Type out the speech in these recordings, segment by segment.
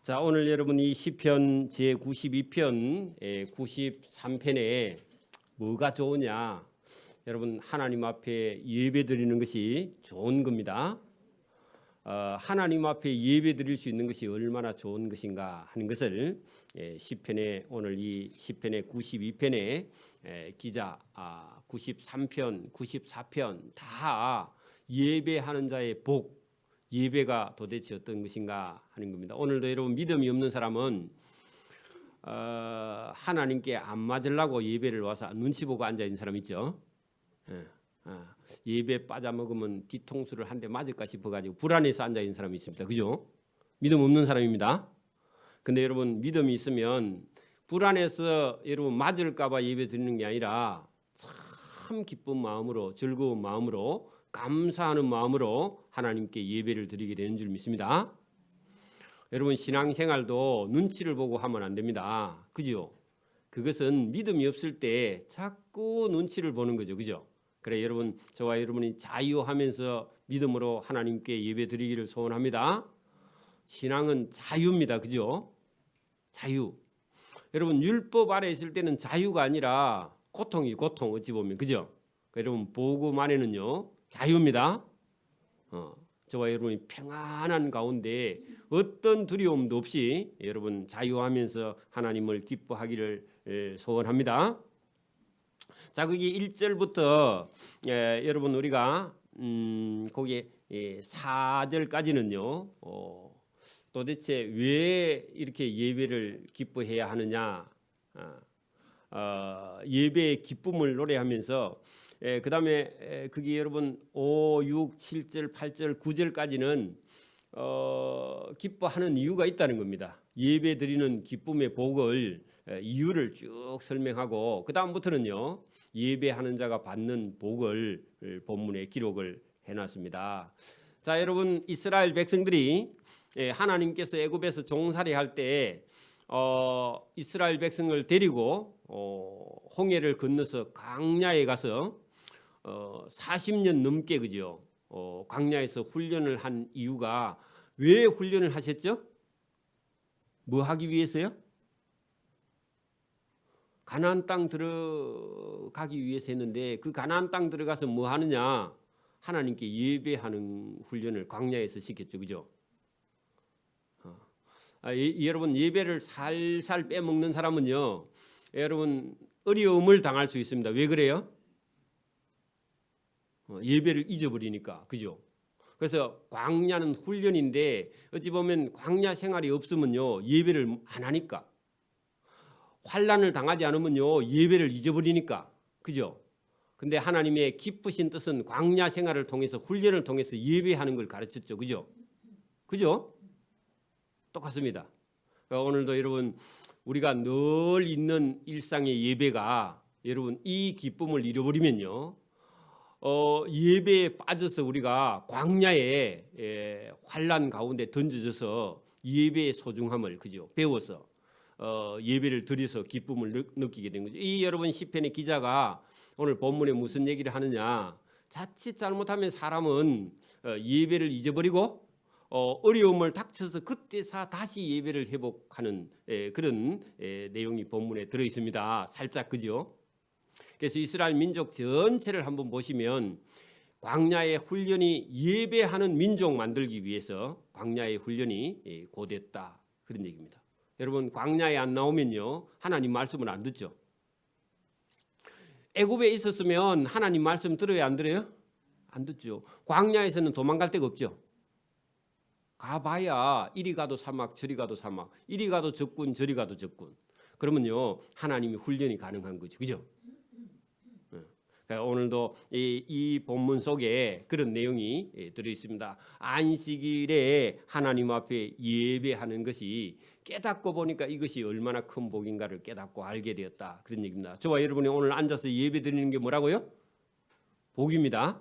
자, 오늘 여러분이 시편 제92편 93편에 뭐가 좋으냐? 여러분 하나님 앞에 예배드리는 것이 좋은 겁니다. 하나님 앞에 예배드릴 수 있는 것이 얼마나 좋은 것인가 하는 것을 시편에 오늘 이 시편의 92편에 기자 93편, 94편 다 예배하는 자의 복, 예배가 도대체 어떤 것인가 하는 겁니다. 오늘도 여러분 믿음이 없는 사람은 하나님께 안 맞으려고 예배를 와서 눈치 보고 앉아 있는 사람 있죠. 예배 빠져먹으면 뒤통수를 한 대 맞을까 싶어가지고 불안해서 앉아 있는 사람이 있습니다. 그죠? 믿음 없는 사람입니다. 근데 여러분 믿음이 있으면 불안해서 여러분 맞을까봐 예배 드리는 게 아니라 참 기쁜 마음으로, 즐거운 마음으로, 감사하는 마음으로 하나님께 예배를 드리게 되는 줄 믿습니다. 여러분 신앙생활도 눈치를 보고 하면 안 됩니다. 그죠? 그것은 믿음이 없을 때 자꾸 눈치를 보는 거죠. 그죠? 그래 여러분 저와 여러분이 자유하면서 믿음으로 하나님께 예배 드리기를 소원합니다. 신앙은 자유입니다. 그죠? 자유. 여러분 율법 아래 있을 때는 자유가 아니라 고통이 고통 어찌 보면 그죠? 여러분 복음 안에는요 자유입니다. 저와 여러분이 평안한 가운데 어떤 두려움도 없이 여러분 자유하면서 하나님을 기뻐하기를 소원합니다. 자, 거기 1절부터 여러분 우리가 거기 4절까지는요. 도대체 왜 이렇게 예배를 기뻐해야 하느냐? 예배의 기쁨을 노래하면서 그 다음에 그게 여러분 5, 6, 7절, 8절, 9절까지는 기뻐하는 이유가 있다는 겁니다. 예배 드리는 기쁨의 복을 이유를 쭉 설명하고 그 다음부터는요 예배하는 자가 받는 복을 본문에 기록을 해놨습니다. 자, 여러분 이스라엘 백성들이 하나님께서 애굽에서 종살이 할 때 이스라엘 백성을 데리고 홍해를 건너서 광야에 가서 40년 넘게 그죠? 광야에서 훈련을 한 이유가 왜 훈련을 하셨죠? 뭐 하기 위해서요? 가나안 땅 들어가기 위해서 했는데 그 가나안 땅 들어가서 뭐 하느냐? 하나님께 예배하는 훈련을 광야에서 시켰죠. 그죠? 여러분 예배를 살살 빼먹는 사람은요. 여러분 어려움을 당할 수 있습니다. 왜 그래요? 예배를 잊어버리니까. 그죠? 그래서 광야는 훈련인데 어찌 보면 광야 생활이 없으면요. 예배를 안 하니까. 환난을 당하지 않으면요. 예배를 잊어버리니까. 그죠? 근데 하나님의 기쁘신 뜻은 광야 생활을 통해서 훈련을 통해서 예배하는 걸 가르쳤죠. 그죠? 그죠? 똑같습니다. 그러니까 오늘도 여러분 우리가 늘 있는 일상의 예배가 여러분 이 기쁨을 잃어버리면요. 예배에 빠져서 우리가 광야에 환난 가운데 던져져서 예배의 소중함을 그죠 배워서 예배를 드려서 기쁨을 느끼게 된 거죠. 이 여러분 시편의 기자가 오늘 본문에 무슨 얘기를 하느냐? 자칫 잘못하면 사람은 예배를 잊어버리고 어려움을 닥쳐서 그때서 다시 예배를 회복하는 그런 내용이 본문에 들어 있습니다. 살짝 그죠? 그래서 이스라엘 민족 전체를 한번 보시면 광야의 훈련이 예배하는 민족 만들기 위해서 광야의 훈련이 고됐다 그런 얘기입니다. 여러분 광야에 안 나오면요 하나님 말씀을 안 듣죠. 애굽에 있었으면 하나님 말씀 들어요 안 들어요? 안 듣죠. 광야에서는 도망갈 데가 없죠. 가봐야 이리 가도 사막 저리 가도 사막 이리 가도 적군 저리 가도 적군. 그러면요 하나님이 훈련이 가능한 거죠. 그죠? 오늘도 이 본문 속에 그런 내용이 들어 있습니다. 안식일에 하나님 앞에 예배하는 것이 깨닫고 보니까 이것이 얼마나 큰 복인가를 깨닫고 알게 되었다. 그런 얘기입니다. 저와 여러분이 오늘 앉아서 예배 드리는 게 뭐라고요? 복입니다.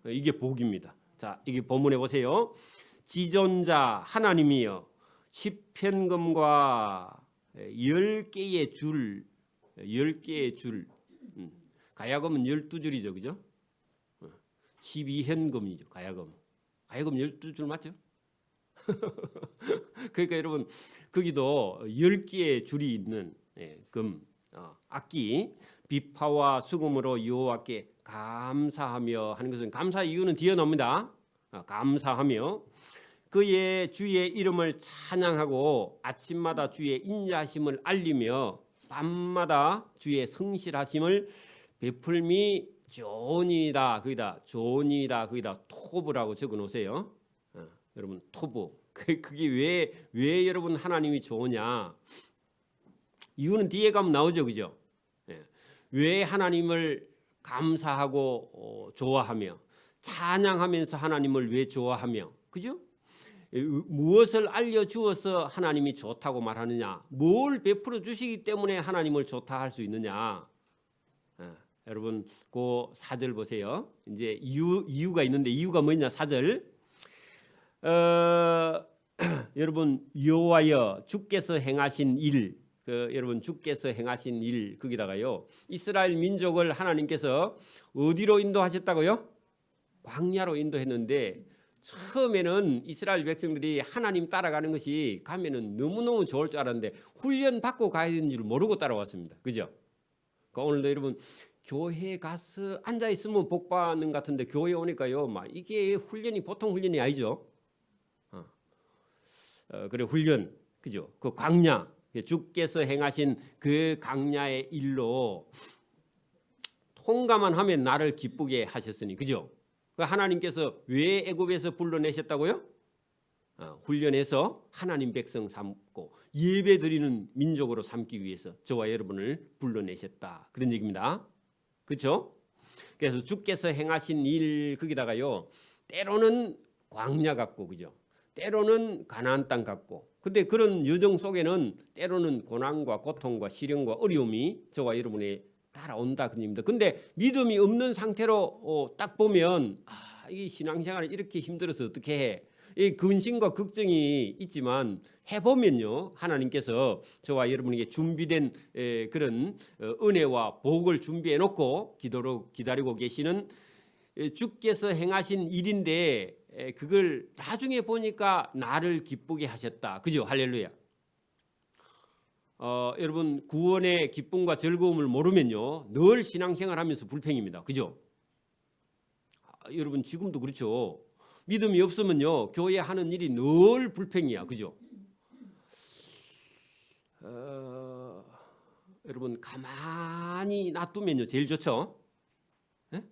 이게 복입니다. 자, 이게 본문에 보세요. 지존자 하나님이여 시편금과 10개의 줄 10개의 줄 가야금은 12줄이죠. 그죠? 12현금이죠. 가야금 12줄 맞죠? 그러니까 여러분 거기도 10개의 줄이 있는 금 악기 비파와 수금으로 여호와께 감사하며 하는 것은 감사 이유는 뒤에 나옵니다. 감사하며 그의 주의 이름을 찬양하고 아침마다 주의 인자하심을 알리며 밤마다 주의 성실하심을 베풀미 좋으니이다. 거기다 좋으니이다. 거기다 토브라고 적어 놓으세요. 여러분 토브. 그게 왜 여러분 하나님이 좋으냐? 이유는 뒤에 가면 나오죠, 그죠? 왜 하나님을 감사하고 좋아하며 찬양하면서 하나님을 왜 좋아하며, 그죠? 무엇을 알려주어서 하나님이 좋다고 말하느냐? 뭘 베풀어 주시기 때문에 하나님을 좋다 할 수 있느냐? 여러분 그 4절 보세요. 이제 이유가 있는데 이유가 뭐냐? 4절. 여러분 여호와여 주께서 행하신 일, 여러분 주께서 행하신 일 거기다가요. 이스라엘 민족을 하나님께서 어디로 인도하셨다고요? 광야로 인도했는데 처음에는 이스라엘 백성들이 하나님 따라가는 것이 가면은 너무너무 좋을 줄 알았는데 훈련 받고 가야 되는 줄 모르고 따라왔습니다. 그죠? 그러니까 오늘도 여러분 교회 가서 앉아 있으면 복 받는 것 같은데 교회 오니까요, 막 이게 훈련이 보통 훈련이 아니죠. 그래 훈련, 그죠? 그 광야, 주께서 행하신 그 광야의 일로 통과만 하면 나를 기쁘게 하셨으니, 그죠? 하나님께서 왜 애굽에서 불러내셨다고요? 훈련해서 하나님 백성 삼고 예배 드리는 민족으로 삼기 위해서 저와 여러분을 불러내셨다, 그런 얘기입니다. 그렇죠? 그래서 주께서 행하신 일 거기다가요, 때로는 광야 같고, 그죠? 때로는 가나안 땅 같고, 근데 그런 여정 속에는 때로는 고난과 고통과 시련과 어려움이 저와 여러분의 따라온다, 그런 얘기입니다. 근데 믿음이 없는 상태로 딱 보면 이 신앙생활이 이렇게 힘들어서 어떻게 해? 이 근심과 걱정이 있지만 해보면요, 하나님께서 저와 여러분에게 준비된 그런 은혜와 복을 준비해 놓고 기다리고 계시는 주께서 행하신 일인데 그걸 나중에 보니까 나를 기쁘게 하셨다, 그죠? 할렐루야. 여러분 구원의 기쁨과 즐거움을 모르면요 늘 신앙생활하면서 불평입니다, 그죠? 여러분 지금도 그렇죠. 믿음이 없으면요 교회 하는 일이 늘 불평이야, 그죠? 여러분 가만히 놔두면요 제일 좋죠. 에?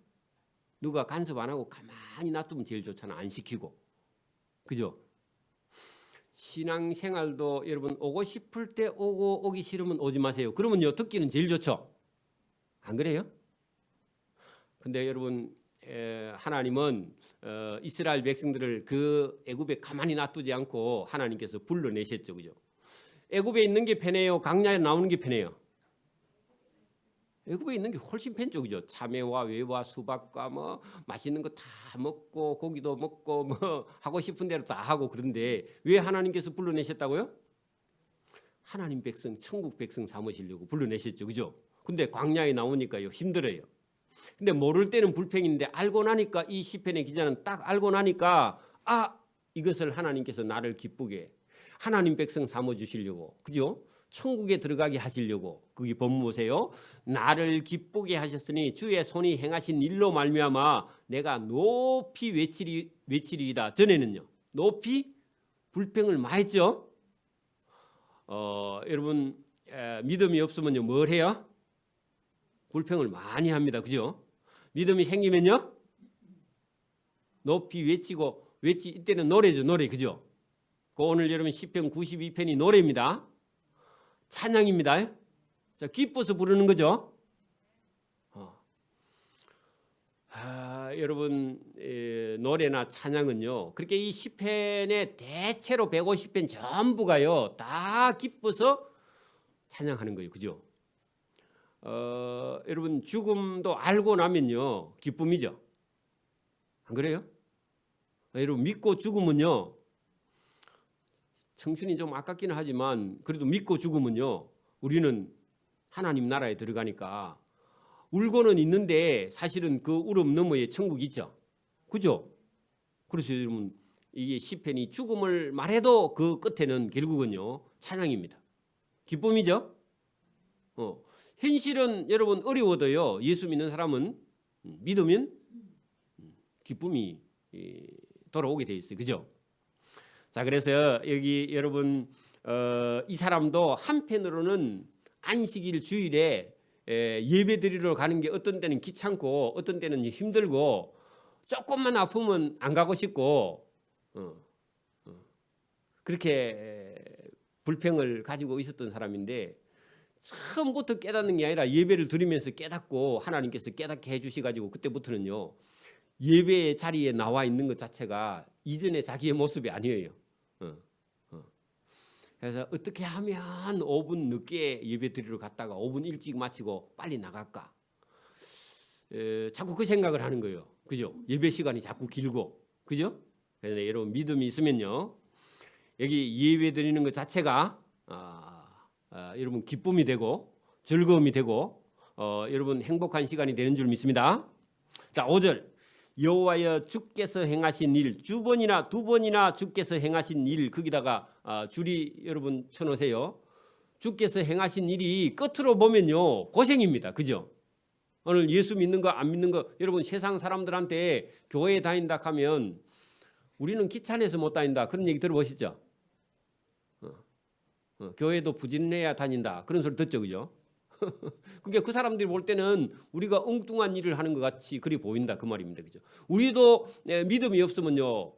누가 간섭 안 하고 가만히 놔두면 제일 좋잖아, 안 시키고, 그죠? 신앙생활도 여러분 오고 싶을 때 오고 오기 싫으면 오지 마세요. 그러면요 듣기는 제일 좋죠. 안 그래요? 근데 여러분 하나님은 이스라엘 백성들을 그 애굽에 가만히 놔두지 않고 하나님께서 불러내셨죠, 그죠? 애굽에 있는 게 편해요, 광야에 나오는 게 편해요? 애굽에 있는 게 훨씬 편죠, 그죠? 참외와 외와 수박과 뭐 맛있는 거 다 먹고 고기도 먹고 뭐 하고 싶은 대로 다 하고, 그런데 왜 하나님께서 불러내셨다고요? 하나님 백성, 천국 백성 삼으시려고 불러내셨죠, 그죠? 근데 광야에 나오니까요 힘들어요. 근데 모를 때는 불평인데 알고 나니까, 이 시편의 기자는 딱 알고 나니까 이것을 하나님께서 나를 기쁘게 하나님 백성 삼아 주시려고, 그죠? 천국에 들어가게 하시려고, 그게 본무세요. 나를 기쁘게 하셨으니 주의 손이 행하신 일로 말미암아 내가 높이 외치리이다. 전에는요 높이 불평을 많이 했죠. 여러분 믿음이 없으면요 뭘 해요? 불평을 많이 합니다, 그죠? 믿음이 생기면요 높이 외치고, 이때는 노래죠, 노래, 그죠? 오늘 여러분 시편 92편이 노래입니다. 찬양입니다. 자, 기뻐서 부르는 거죠. 여러분 노래나 찬양은요 그렇게 이 시편의 대체로 150편 전부가요 다 기뻐서 찬양하는 거예요, 그죠? 여러분 죽음도 알고 나면요 기쁨이죠, 안 그래요? 여러분 믿고 죽으면요, 청춘이 좀 아깝기는 하지만 그래도 믿고 죽으면요 우리는 하나님 나라에 들어가니까 울고는 있는데 사실은 그 울음 너머에 천국이 있죠, 그죠? 그래서 여러분 이게 시편이 죽음을 말해도 그 끝에는 결국은요 찬양입니다. 기쁨이죠. 현실은 여러분 어려워도요 예수 믿는 사람은 믿으면 기쁨이 돌아오게 돼 있어요. 그죠? 자, 그래서 여기 여러분 이 사람도 한편으로는 안식일 주일에 예배 드리러 가는 게 어떤 때는 귀찮고 어떤 때는 힘들고 조금만 아프면 안 가고 싶고 그렇게 불평을 가지고 있었던 사람인데 처음부터 깨닫는 게 아니라 예배를 드리면서 깨닫고 하나님께서 깨닫게 해주시가지고 그때부터는요 예배의 자리에 나와 있는 것 자체가 이전의 자기의 모습이 아니에요. 그래서 어떻게 하면 5분 늦게 예배 드리러 갔다가 5분 일찍 마치고 빨리 나갈까? 자꾸 그 생각을 하는 거예요. 그죠? 예배 시간이 자꾸 길고, 그죠? 그래서 여러분 믿음이 있으면요, 여기 예배 드리는 것 자체가 여러분 기쁨이 되고 즐거움이 되고 여러분 행복한 시간이 되는 줄 믿습니다. 자, 5절. 여호와여 주께서 행하신 일, 두 번이나 주께서 행하신 일, 거기다가 줄이 여러분 쳐놓으세요. 주께서 행하신 일이 끝으로 보면요 고생입니다. 그죠? 오늘 예수 믿는 거 안 믿는 거 여러분 세상 사람들한테 교회 다닌다 하면 우리는 귀찮아서 못 다닌다 그런 얘기 들어보시죠? 교회도 부진해야 다닌다 그런 소리 듣죠, 그죠? 그게 그 사람들이 볼 때는 우리가 엉뚱한 일을 하는 것 같이 그리 보인다 그 말입니다, 그죠? 우리도 믿음이 없으면요,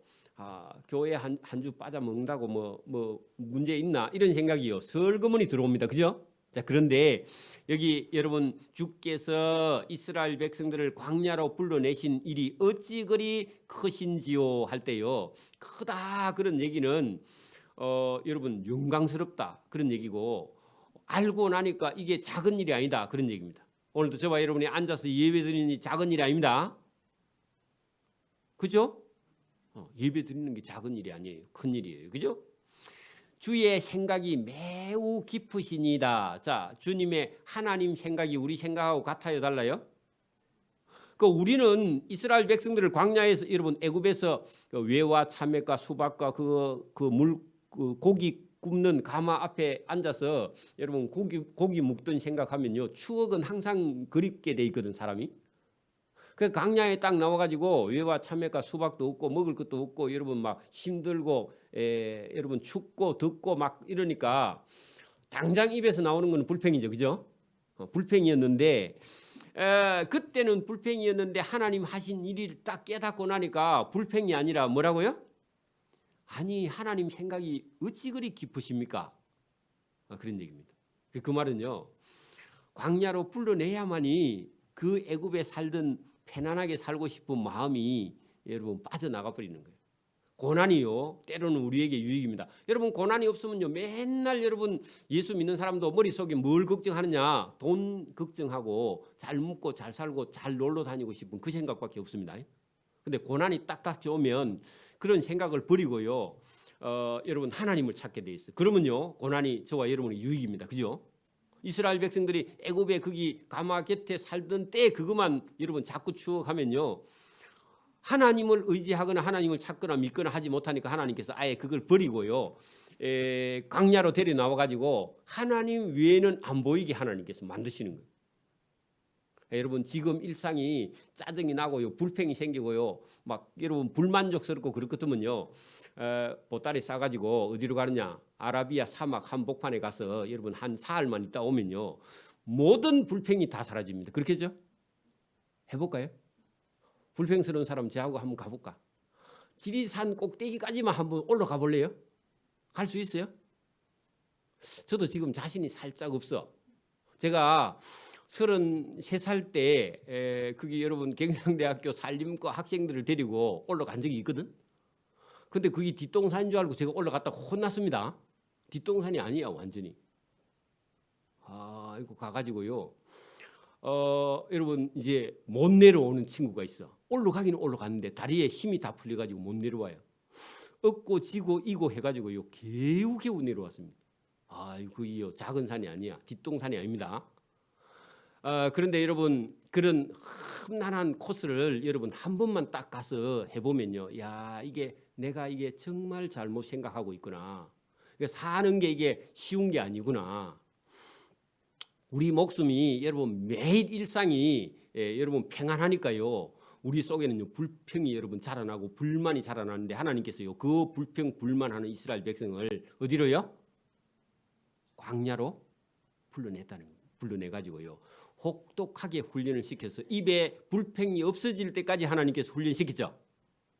교회 한 주 빠져먹는다고 뭐 문제 있나 이런 생각이요 설그머니 들어옵니다, 그죠? 자, 그런데 여기 여러분 주께서 이스라엘 백성들을 광야로 불러내신 일이 어찌 그리 크신지요 할 때요 크다 그런 얘기는 여러분 영광스럽다 그런 얘기고 알고 나니까 이게 작은 일이 아니다 그런 얘기입니다. 오늘도 저와 여러분이 앉아서 예배 드리는 게 작은 일이 아닙니다. 그죠? 예배 드리는 게 작은 일이 아니에요. 큰 일이에요. 그죠? 주의 생각이 매우 깊으시니다. 자, 주님의 하나님 생각이 우리 생각하고 같아요, 달라요? 우리는 이스라엘 백성들을 광야에서 여러분 애굽에서 외와 참외과 수박과 고기 굽는 가마 앞에 앉아서 여러분 고기 묵던 생각하면요 추억은 항상 그립게 돼 있거든 사람이. 그 광야에 딱 나와가지고 외와 참외과 수박도 없고 먹을 것도 없고 여러분 막 힘들고 여러분 춥고 덥고 막 이러니까 당장 입에서 나오는 건 불평이죠, 그죠? 불평이었는데 그때는 불평이었는데 하나님 하신 일을 딱 깨닫고 나니까 불평이 아니라 뭐라고요? 아니 하나님 생각이 어찌 그리 깊으십니까? 그런 얘기입니다. 그 말은요 광야로 불러내야만이 그 애굽에 살던 편안하게 살고 싶은 마음이 여러분 빠져나가 버리는 거예요. 고난이요 때로는 우리에게 유익입니다. 여러분 고난이 없으면요 맨날 여러분 예수 믿는 사람도 머릿속에 뭘 걱정하느냐, 돈 걱정하고 잘 먹고 잘 살고 잘 놀러 다니고 싶은 그 생각밖에 없습니다. 근데 고난이 딱딱 오면 그런 생각을 버리고요 여러분 하나님을 찾게 돼 있어요. 그러면요 고난이 저와 여러분의 유익입니다. 그죠? 이스라엘 백성들이 애굽에 거기 가마 곁에 살던 때 그것만 여러분 자꾸 추억하면요 하나님을 의지하거나 하나님을 찾거나 믿거나 하지 못하니까 하나님께서 아예 그걸 버리고요 광야로 데려 나와 가지고 하나님 외에는 안 보이게 하나님께서 만드시는 거예요. 여러분 지금 일상이 짜증이 나고요 불평이 생기고요 막 여러분 불만족스럽고 그렇거든요. 보따리 싸가지고 어디로 가느냐, 아라비아 사막 한복판에 가서 여러분 한 사흘만 있다 오면요 모든 불평이 다 사라집니다. 그렇겠죠? 해볼까요? 불평스러운 사람 저하고 한번 가볼까? 지리산 꼭대기까지만 한번 올라가 볼래요? 갈 수 있어요? 저도 지금 자신이 살짝 없어. 제가 33살 때 그게 여러분 경상대학교 산림과 학생들을 데리고 올라간 적이 있거든. 근데 그게 뒷동산인 줄 알고 제가 올라갔다 혼났습니다. 뒷동산이 아니야 완전히. 이거 가가지고요. 여러분 이제 못 내려오는 친구가 있어. 올라가기는 올라갔는데 다리에 힘이 다 풀려가지고 못 내려와요. 얻고 지고 이고 해가지고요 겨우겨우 내려왔습니다. 그이요 작은 산이 아니야. 뒷동산이 아닙니다. 그런데 여러분 그런 험난한 코스를 여러분 한 번만 딱 가서 해보면요, 야 이게 내가 이게 정말 잘못 생각하고 있구나. 그러니까 사는 게 이게 쉬운 게 아니구나. 우리 목숨이 여러분 매일 일상이 여러분 평안하니까요. 우리 속에는요 불평이 여러분 자라나고 불만이 자라나는데 하나님께서요 그 불평 불만하는 이스라엘 백성을 어디로요? 광야로 불러내 가지고요 혹독하게 훈련을 시켜서 입에 불평이 없어질 때까지 하나님께서 훈련시키죠.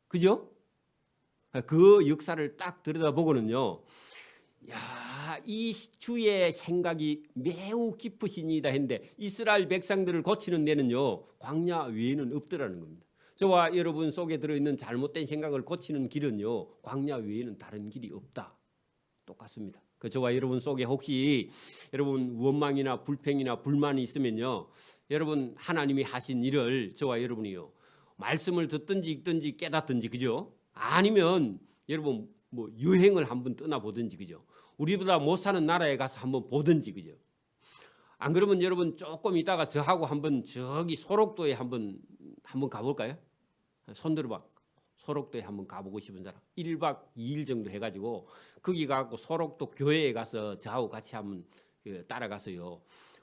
그죠? 그 역사를 딱 들여다보고는요. 야, 이 주의 생각이 매우 깊으시니다 했는데 이스라엘 백성들을 고치는 데는요 광야 외에는 없더라는 겁니다. 저와 여러분 속에 들어있는 잘못된 생각을 고치는 길은요 광야 외에는 다른 길이 없다. 똑같습니다. 저와 여러분 속에 혹시 여러분 원망이나 불평이나 불만이 있으면요 여러분 하나님이 하신 일을 저와 여러분이요 말씀을 듣든지 읽든지 깨닫든지 그죠? 아니면 여러분 뭐 여행을 한번 떠나보든지 그죠? 우리보다 못 사는 나라에 가서 한번 보든지 그죠? 안 그러면 여러분 조금 있다가 저하고 한번 저기 소록도에 한번 가볼까요? 손 들어봐. 소록도에 한번 가보고 싶은 사람 1박 2일 정도 해가지고 거기 가고 소록도 교회에 가서 저하고 같이 한번 따라가서요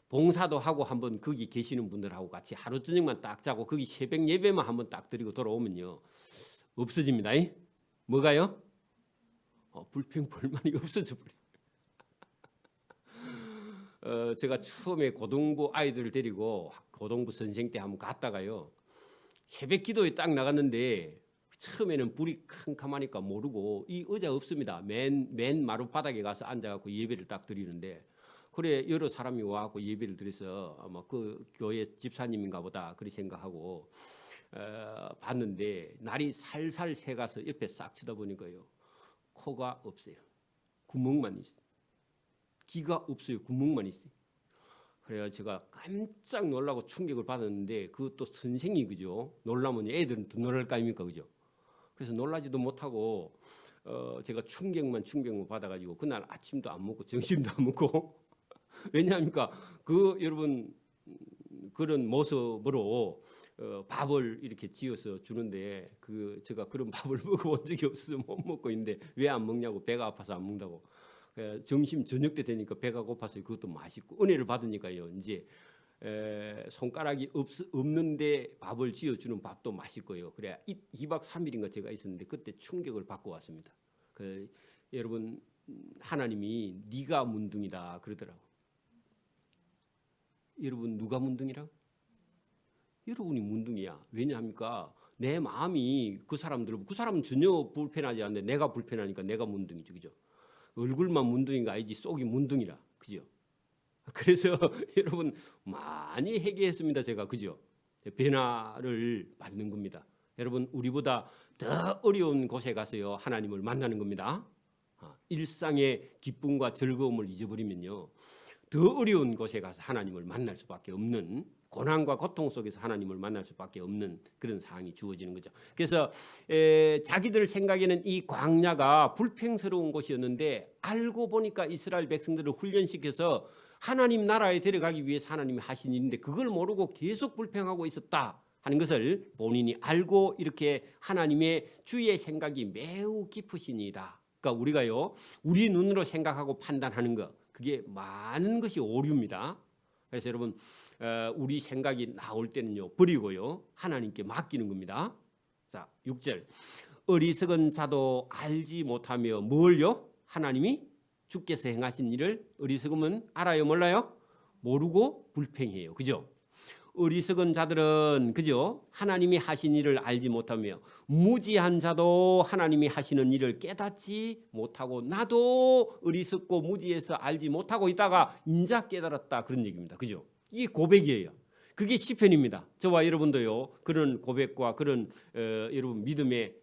봉사도 하고 한번 거기 계시는 분들하고 같이 하루 저녁만 딱 자고 거기 새벽 예배만 한번 딱 드리고 돌아오면요 없어집니다. 뭐가요? 불평 불만이 없어져 버려. 제가 처음에 고등부 아이들을 데리고 고등부 선생 때 한번 갔다가요 새벽 기도에 딱 나갔는데 처음에는 불이 캄캄하니까 모르고 이 의자 없습니다. 맨 마루 바닥에 가서 앉아갖고 예배를 딱 드리는데 그래 여러 사람이 와갖고 예배를 드려서 아마 그 교회 집사님인가 보다 그렇게 생각하고 봤는데 날이 살살 새가서 옆에 싹 쳐다보니까요 코가 없어요. 구멍만 있어요. 귀가 없어요. 구멍만 있어요. 그래서 제가 깜짝 놀라고 충격을 받았는데 그것도 선생이 그죠? 놀라면 애들은 더 놀랄 거 아닙니까 그죠? 그래서 놀라지도 못하고 제가 충격만 받아가지고 그날 아침도 안 먹고 점심도 안 먹고 왜냐합니까? 여러분 그런 모습으로 밥을 이렇게 지어서 주는데 제가 그런 밥을 먹어본 적이 없어서 못 먹고 있는데 왜 안 먹냐고 배가 아파서 안 먹는다고. 점심 저녁 때 되니까 배가 고파서 그것도 맛있고 은혜를 받으니까요 이제 손가락이 없는데 밥을 지어주는 밥도 맛있고요. 그래 2박 3일인가 제가 있었는데 그때 충격을 받고 왔습니다. 여러분 하나님이 네가 문둥이다 그러더라고. 여러분 누가 문둥이라고? 여러분이 문둥이야. 왜냐합니까? 내 마음이 그 사람은 전혀 불편하지 않는데 내가 불편하니까 내가 문둥이죠. 그죠? 얼굴만 문둥이가 아니지 속이 문둥이라. 그죠? 그래서 여러분 많이 회개했습니다. 제가 그죠? 변화를 받는 겁니다. 여러분 우리보다 더 어려운 곳에 가서요 하나님을 만나는 겁니다. 일상의 기쁨과 즐거움을 잊어버리면요 더 어려운 곳에 가서 하나님을 만날 수밖에 없는 고난과 고통 속에서 하나님을 만날 수밖에 없는 그런 상황이 주어지는 거죠. 그래서 자기들 생각에는 이 광야가 불평스러운 곳이었는데 알고 보니까 이스라엘 백성들을 훈련시켜서 하나님 나라에 데려가기 위해서 하나님이 하신 일인데 그걸 모르고 계속 불평하고 있었다 하는 것을 본인이 알고 이렇게 하나님의 주의 생각이 매우 깊으시니다. 그러니까 우리가요 우리 눈으로 생각하고 판단하는 것 그게 많은 것이 오류입니다. 그래서 여러분 우리 생각이 나올 때는요 버리고요 하나님께 맡기는 겁니다. 자 6절 어리석은 자도 알지 못하며 뭘요? 하나님이 주께서 행하신 일을 어리석으면 알아요 몰라요? 모르고 불평해요. 그죠? 어리석은 자들은 그죠? 하나님이 하신 일을 알지 못하며 무지한 자도 하나님이 하시는 일을 깨닫지 못하고 나도 어리석고 무지해서 알지 못하고 있다가 인자 깨달았다 그런 얘기입니다. 그죠? 이게 고백이에요. 그게 시편입니다. 저와 여러분도요 그런 고백과 그런 여러분 믿음에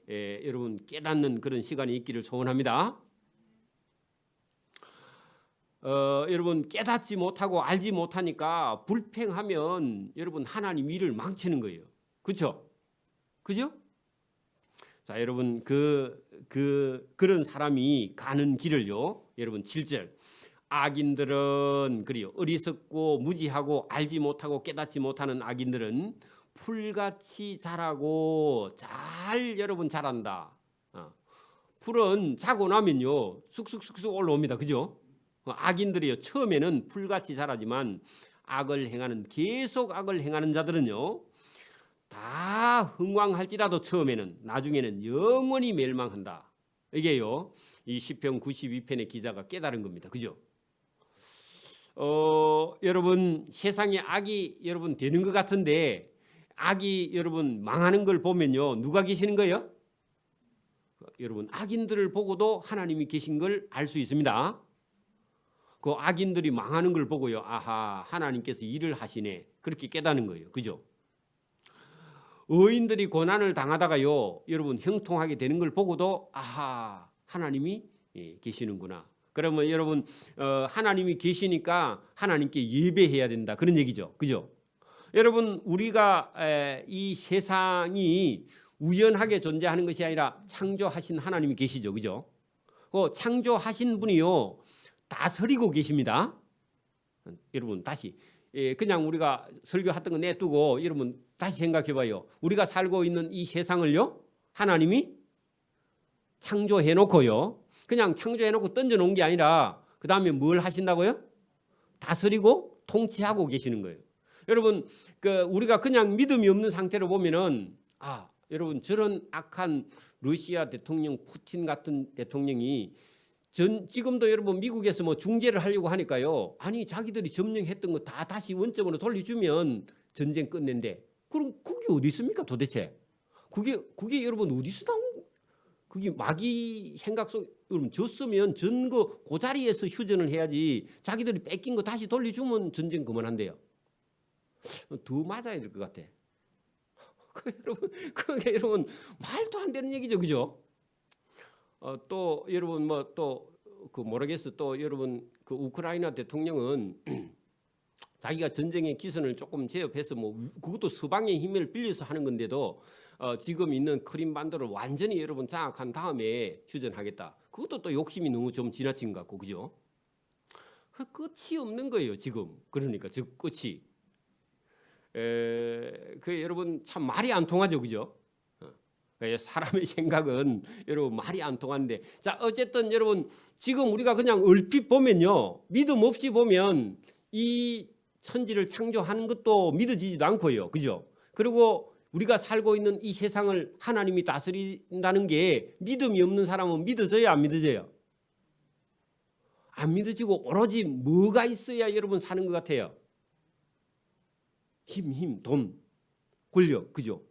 여러분 깨닫는 그런 시간이 있기를 소원합니다. 여러분 깨닫지 못하고 알지 못하니까 불평하면 여러분 하나님 일을 망치는 거예요. 그렇죠? 그죠? 자, 여러분 그런 사람이 가는 길을요. 여러분 7절 악인들은 그래요. 어리석고 무지하고 알지 못하고 깨닫지 못하는 악인들은 풀같이 자라고 여러분 자란다. 풀은 자고 나면요 쑥쑥쑥쑥 올라옵니다. 그죠? 악인들이요 처음에는 풀같이 자라지만 악을 행하는 계속 악을 행하는 자들은요 다 흥왕할지라도 처음에는 나중에는 영원히 멸망한다. 이게요 이 시편 92편의 기자가 깨달은 겁니다. 그죠? 여러분 세상에 악이 여러분 되는 것 같은데 악이 여러분 망하는 걸 보면요 누가 계시는 거예요? 여러분 악인들을 보고도 하나님이 계신 걸 알 수 있습니다. 그 악인들이 망하는 걸 보고요 아하 하나님께서 일을 하시네 그렇게 깨닫는 거예요. 그죠? 의인들이 고난을 당하다가요 여러분 형통하게 되는 걸 보고도 아하 하나님이 계시는구나. 그러면 여러분 하나님이 계시니까 하나님께 예배해야 된다 그런 얘기죠. 그죠? 여러분 우리가 이 세상이 우연하게 존재하는 것이 아니라 창조하신 하나님이 계시죠. 그죠? 그 창조하신 분이요 다스리고 계십니다. 여러분 다시 그냥 우리가 설교했던 거 내두고 여러분 다시 생각해 봐요. 우리가 살고 있는 이 세상을요 하나님이 창조해 놓고요 그냥 창조해 놓고 던져 놓은 게 아니라 그 다음에 뭘 하신다고요? 다스리고 통치하고 계시는 거예요. 여러분 우리가 그냥 믿음이 없는 상태로 보면은 여러분 저런 악한 러시아 대통령 푸틴 같은 대통령이 지금도 여러분 미국에서 뭐 중재를 하려고 하니까요 아니 자기들이 점령했던 거 다 다시 원점으로 돌려주면 전쟁 끝낸대. 그럼 그게 어디 있습니까 도대체? 그게 여러분 어디서 나온 그게 마귀 생각 속 여러분 졌으면 전거 그 자리에서 휴전을 해야지 자기들이 뺏긴 거 다시 돌려주면 전쟁 그만한대요. 더 맞아야 될 것 같아. 그게 여러분 말도 안 되는 얘기죠. 그죠? 또 여러분 뭐 또 그 모르겠어. 또 여러분 그 우크라이나 대통령은 자기가 전쟁의 기선을 조금 제압해서 뭐 그것도 서방의 힘을 빌려서 하는 건데도 지금 있는 크림반도를 완전히 여러분 장악한 다음에 휴전하겠다. 그것도 또 욕심이 너무 좀 지나친 것 같고 그죠? 끝이 없는 거예요 지금. 그러니까 즉 끝이. 그 여러분 참 말이 안 통하죠. 그죠? 사람의 생각은 여러분 말이 안 통하는데 자 어쨌든 여러분 지금 우리가 그냥 얼핏 보면요 믿음 없이 보면 이 천지를 창조하는 것도 믿어지지도 않고요. 그죠? 그리고 우리가 살고 있는 이 세상을 하나님이 다스린다는 게 믿음이 없는 사람은 믿어져요 안 믿어져요? 안 믿어지고 오로지 뭐가 있어야 여러분 사는 것 같아요? 힘, 돈, 권력, 그죠?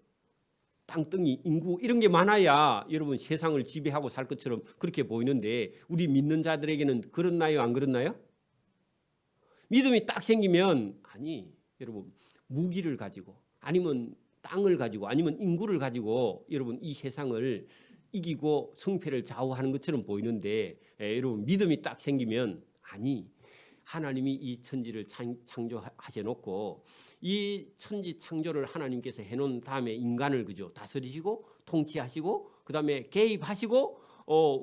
땅덩이, 인구 이런 게 많아야 여러분 세상을 지배하고 살 것처럼 그렇게 보이는데 우리 믿는 자들에게는 그렇나요? 안 그렇나요? 믿음이 딱 생기면 아니 여러분 무기를 가지고 아니면 땅을 가지고 아니면 인구를 가지고 여러분 이 세상을 이기고 성패를 좌우하는 것처럼 보이는데 여러분 믿음이 딱 생기면 아니 하나님이 이 천지를 창조하셔 놓고 이 천지 창조를 하나님께서 해놓은 다음에 인간을 그죠 다스리시고 통치하시고 그 다음에 개입하시고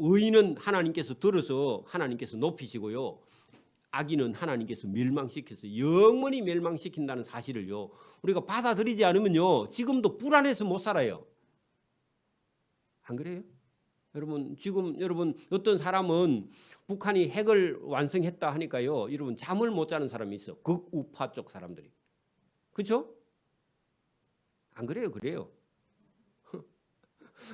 의인은 하나님께서 들어서 하나님께서 높이시고요 악인은 하나님께서 멸망시켜서 영원히 멸망시킨다는 사실을요 우리가 받아들이지 않으면요 지금도 불안해서 못 살아요. 안 그래요? 여러분 지금 여러분 어떤 사람은 북한이 핵을 완성했다 하니까요 여러분 잠을 못 자는 사람이 있어. 극우파 쪽 사람들이. 그렇죠? 안 그래요? 그래요.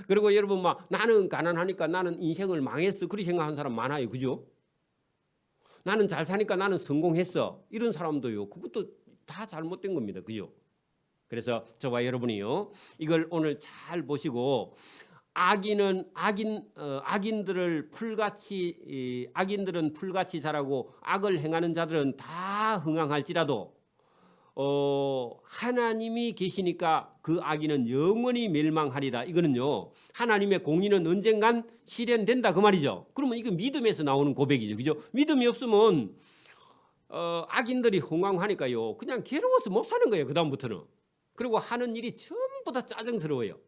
그리고 여러분 막 나는 가난하니까 나는 인생을 망했어 그렇게 생각하는 사람 많아요. 그죠? 나는 잘 사니까 나는 성공했어 이런 사람도요 그것도 다 잘못된 겁니다. 그죠? 그래서 저와 여러분이요 이걸 오늘 잘 보시고 악인들은 풀같이 자라고 악을 행하는 자들은 다 흥황할지라도 하나님이 계시니까 그 악인은 영원히 멸망하리라. 이거는요 하나님의 공의는 언젠간 실현된다 그 말이죠. 그러면 이거 믿음에서 나오는 고백이죠. 그죠? 믿음이 없으면 악인들이 흥황하니까요 그냥 괴로워서 못 사는 거예요. 그 다음부터는. 그리고 하는 일이 전부 다 짜증스러워요.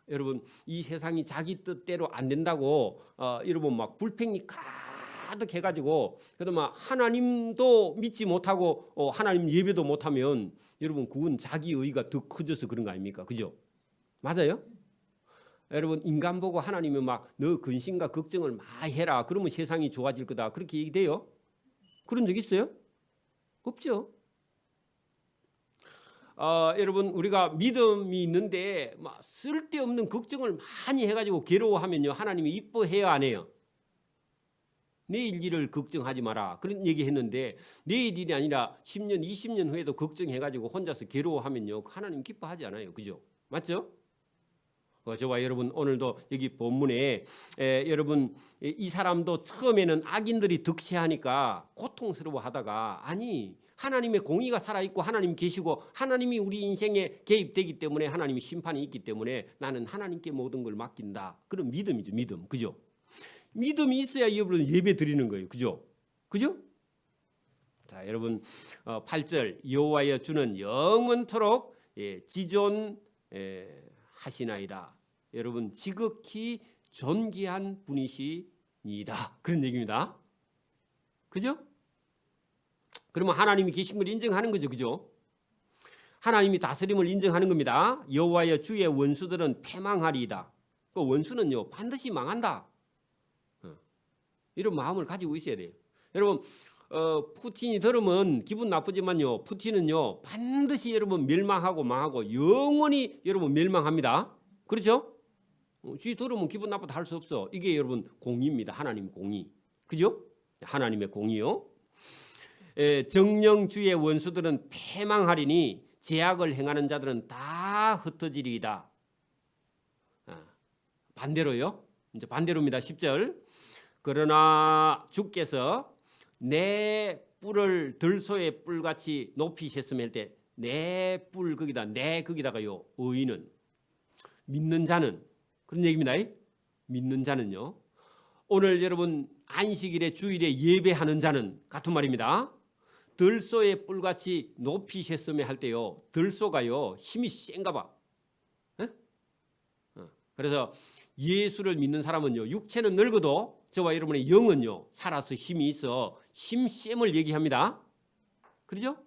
여러분 이 세상이 자기 뜻대로 안 된다고 여러분 막 불평이 가득 해가지고 그래도 막 하나님도 믿지 못하고 하나님 예배도 못하면 여러분 그건 자기 의가 더 커져서 그런 거 아닙니까? 그죠? 맞아요? 여러분 인간 보고 하나님이 막 너 근심과 걱정을 많이 해라. 그러면 세상이 좋아질 거다. 그렇게 얘기돼요? 그런 적 있어요? 없죠. 여러분 우리가 믿음이 있는데 막 쓸데없는 걱정을 많이 해가지고 괴로워하면요 하나님이 이뻐해요 안 해요? 내일 일을 걱정하지 마라 그런 얘기했는데 내일 일이 아니라 10년 20년 후에도 걱정해가지고 혼자서 괴로워하면요 하나님 기뻐하지 않아요. 그죠? 맞죠? 저와 여러분 오늘도 여기 본문에 여러분 이 사람도 처음에는 악인들이 득세하니까 고통스러워하다가 아니 하나님의 공의가 살아있고 하나님 계시고 하나님이 우리 인생에 개입되기 때문에 하나님이 심판이 있기 때문에 나는 하나님께 모든 걸 맡긴다. 그런 믿음이죠. 믿음. 그죠? 믿음이 있어야 여러분 예배 드리는 거예요. 그죠? 그죠? 자 여러분 8절 여호와여 주는 영원토록 지존하시나이다. 여러분 지극히 존귀한 분이시니이다. 그런 얘기입니다. 그죠? 그러면 하나님이 계신 걸 인정하는 거죠. 그죠? 하나님이 다스림을 인정하는 겁니다. 여호와여 주의 원수들은 패망하리이다. 그 원수는요 반드시 망한다. 이런 마음을 가지고 있어야 돼요. 여러분 푸틴이 들으면 기분 나쁘지만요 푸틴은요 반드시 여러분 멸망하고 망하고 영원히 여러분 멸망합니다. 그렇죠? 쥐 들으면 기분 나쁘다 할 수 없어. 이게 여러분 공의입니다. 하나님 공의. 그죠? 하나님의 공의요. 정령 주의 원수들은 패망하리니 제약을 행하는 자들은 다 흩어지리이다. 반대로요. 이제 반대로입니다. 10절. 그러나 주께서 내 뿔을 들소의 뿔같이 높이셨으면 할 때 내 뿔 거기다 내 거기다가요 의인은 믿는 자는 그런 얘기입니다. 믿는 자는요. 오늘 여러분 안식일에 주일에 예배하는 자는 같은 말입니다. 들소의 뿔같이 높이셨으면 할 때요. 들소가요 힘이 센가 봐. 그래서 예수를 믿는 사람은요 육체는 늙어도 저와 여러분의 영은요 살아서 힘이 있어 힘셈을 얘기합니다. 그렇죠?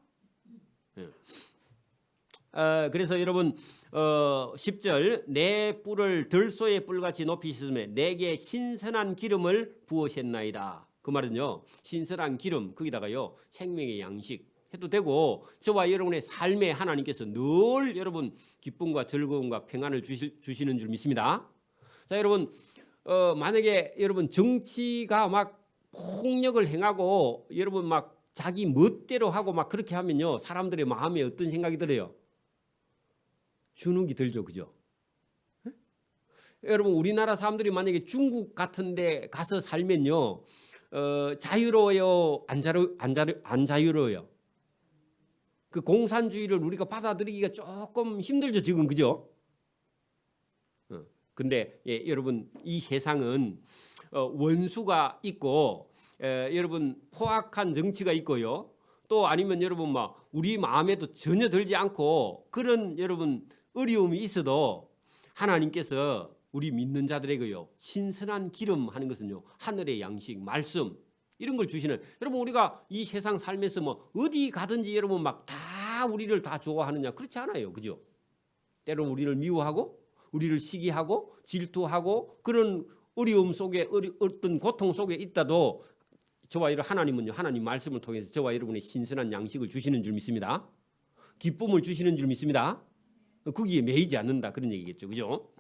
그래서 여러분 10절 내 뿔을 들소의 뿔같이 높이셨으며 내게 신선한 기름을 부으셨나이다. 그 말은요 신선한 기름 거기다가요 생명의 양식 해도 되고 저와 여러분의 삶에 하나님께서 늘 여러분 기쁨과 즐거움과 평안을 주시는 줄 믿습니다. 자 여러분 만약에 여러분 정치가 막 폭력을 행하고 여러분 막 자기 멋대로 하고 막 그렇게 하면요 사람들의 마음에 어떤 생각이 들어요? 주눅이 들죠. 그죠? 여러분 우리나라 사람들이 만약에 중국 같은 데 가서 살면요 자유로워요? 안 자유로워요? 그 공산주의를 우리가 받아들이기가 조금 힘들죠. 지금 그죠? 근데 여러분 이 세상은 원수가 있고 여러분 포악한 정치가 있고요. 또 아니면 여러분 막 우리 마음에도 전혀 들지 않고 그런 여러분 어려움이 있어도 하나님께서 우리 믿는 자들에게요 신선한 기름 하는 것은요 하늘의 양식 말씀 이런 걸 주시는 여러분 우리가 이 세상 살면서 뭐 어디 가든지 여러분 막 다 우리를 다 좋아하느냐 그렇지 않아요. 그죠? 때로는 우리를 미워하고 우리를 시기하고 질투하고 그런 어려움 속에 어떤 고통 속에 있다도 저와 여러분 하나님은요 하나님 말씀을 통해서 저와 여러분의 신선한 양식을 주시는 줄 믿습니다. 기쁨을 주시는 줄 믿습니다. 거기에 매이지 않는다 그런 얘기겠죠. 그죠?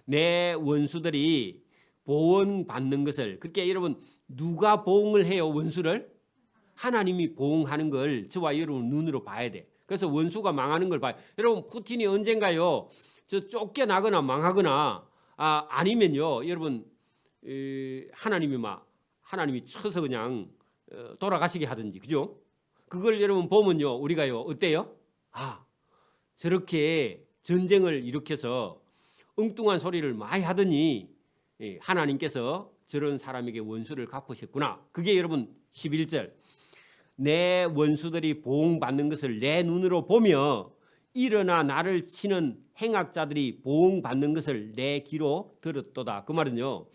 내 원수들이 보응받는 것을 그렇게 여러분 누가 보응을 해요? 원수를? 하나님이 보응하는 걸 저와 여러분 눈으로 봐야 돼. 그래서 원수가 망하는 걸 봐요. 여러분 푸틴이 언젠가요 저 쫓겨나거나 망하거나 아니면요 여러분 하나님이 쳐서 그냥 돌아가시게 하든지 그죠? 그걸 여러분 보면요 우리가요 어때요? 저렇게 전쟁을 일으켜서 엉뚱한 소리를 많이 하더니 하나님께서 저런 사람에게 원수를 갚으셨구나. 그게 여러분 11절 내 원수들이 보응받는 것을 내 눈으로 보며 일어나 나를 치는 행악자들이 보응받는 것을 내 귀로 들었도다. 그 말은요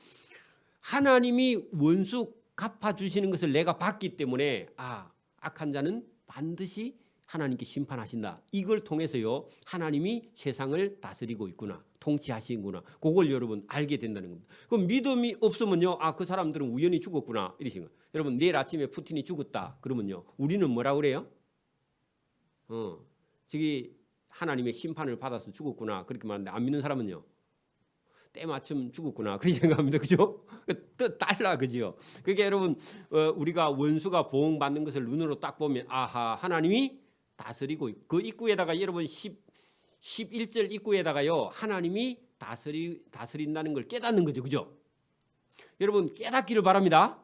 하나님이 원수 갚아주시는 것을 내가 봤기 때문에 악한 자는 반드시 하나님께 심판하신다. 이걸 통해서요 하나님이 세상을 다스리고 있구나, 통치하시는구나, 그걸 여러분 알게 된다는 겁니다. 그럼 믿음이 없으면요, 아, 그 사람들은 우연히 죽었구나 이러신 거예요. 여러분 내일 아침에 푸틴이 죽었다 그러면요 우리는 뭐라 그래요? 저기 하나님의 심판을 받아서 죽었구나 그렇게 말하는데, 안 믿는 사람은요 때마침 죽었구나 그렇게 생각합니다. 그죠? 또 달라, 그죠? 그게 여러분 우리가 원수가 보응받는 것을 눈으로 딱 보면, 아하, 하나님이 다스리고, 그 입구에다가 여러분 11절 입구에다가요 하나님이 다스린다는 걸 깨닫는 거죠. 그죠? 여러분 깨닫기를 바랍니다.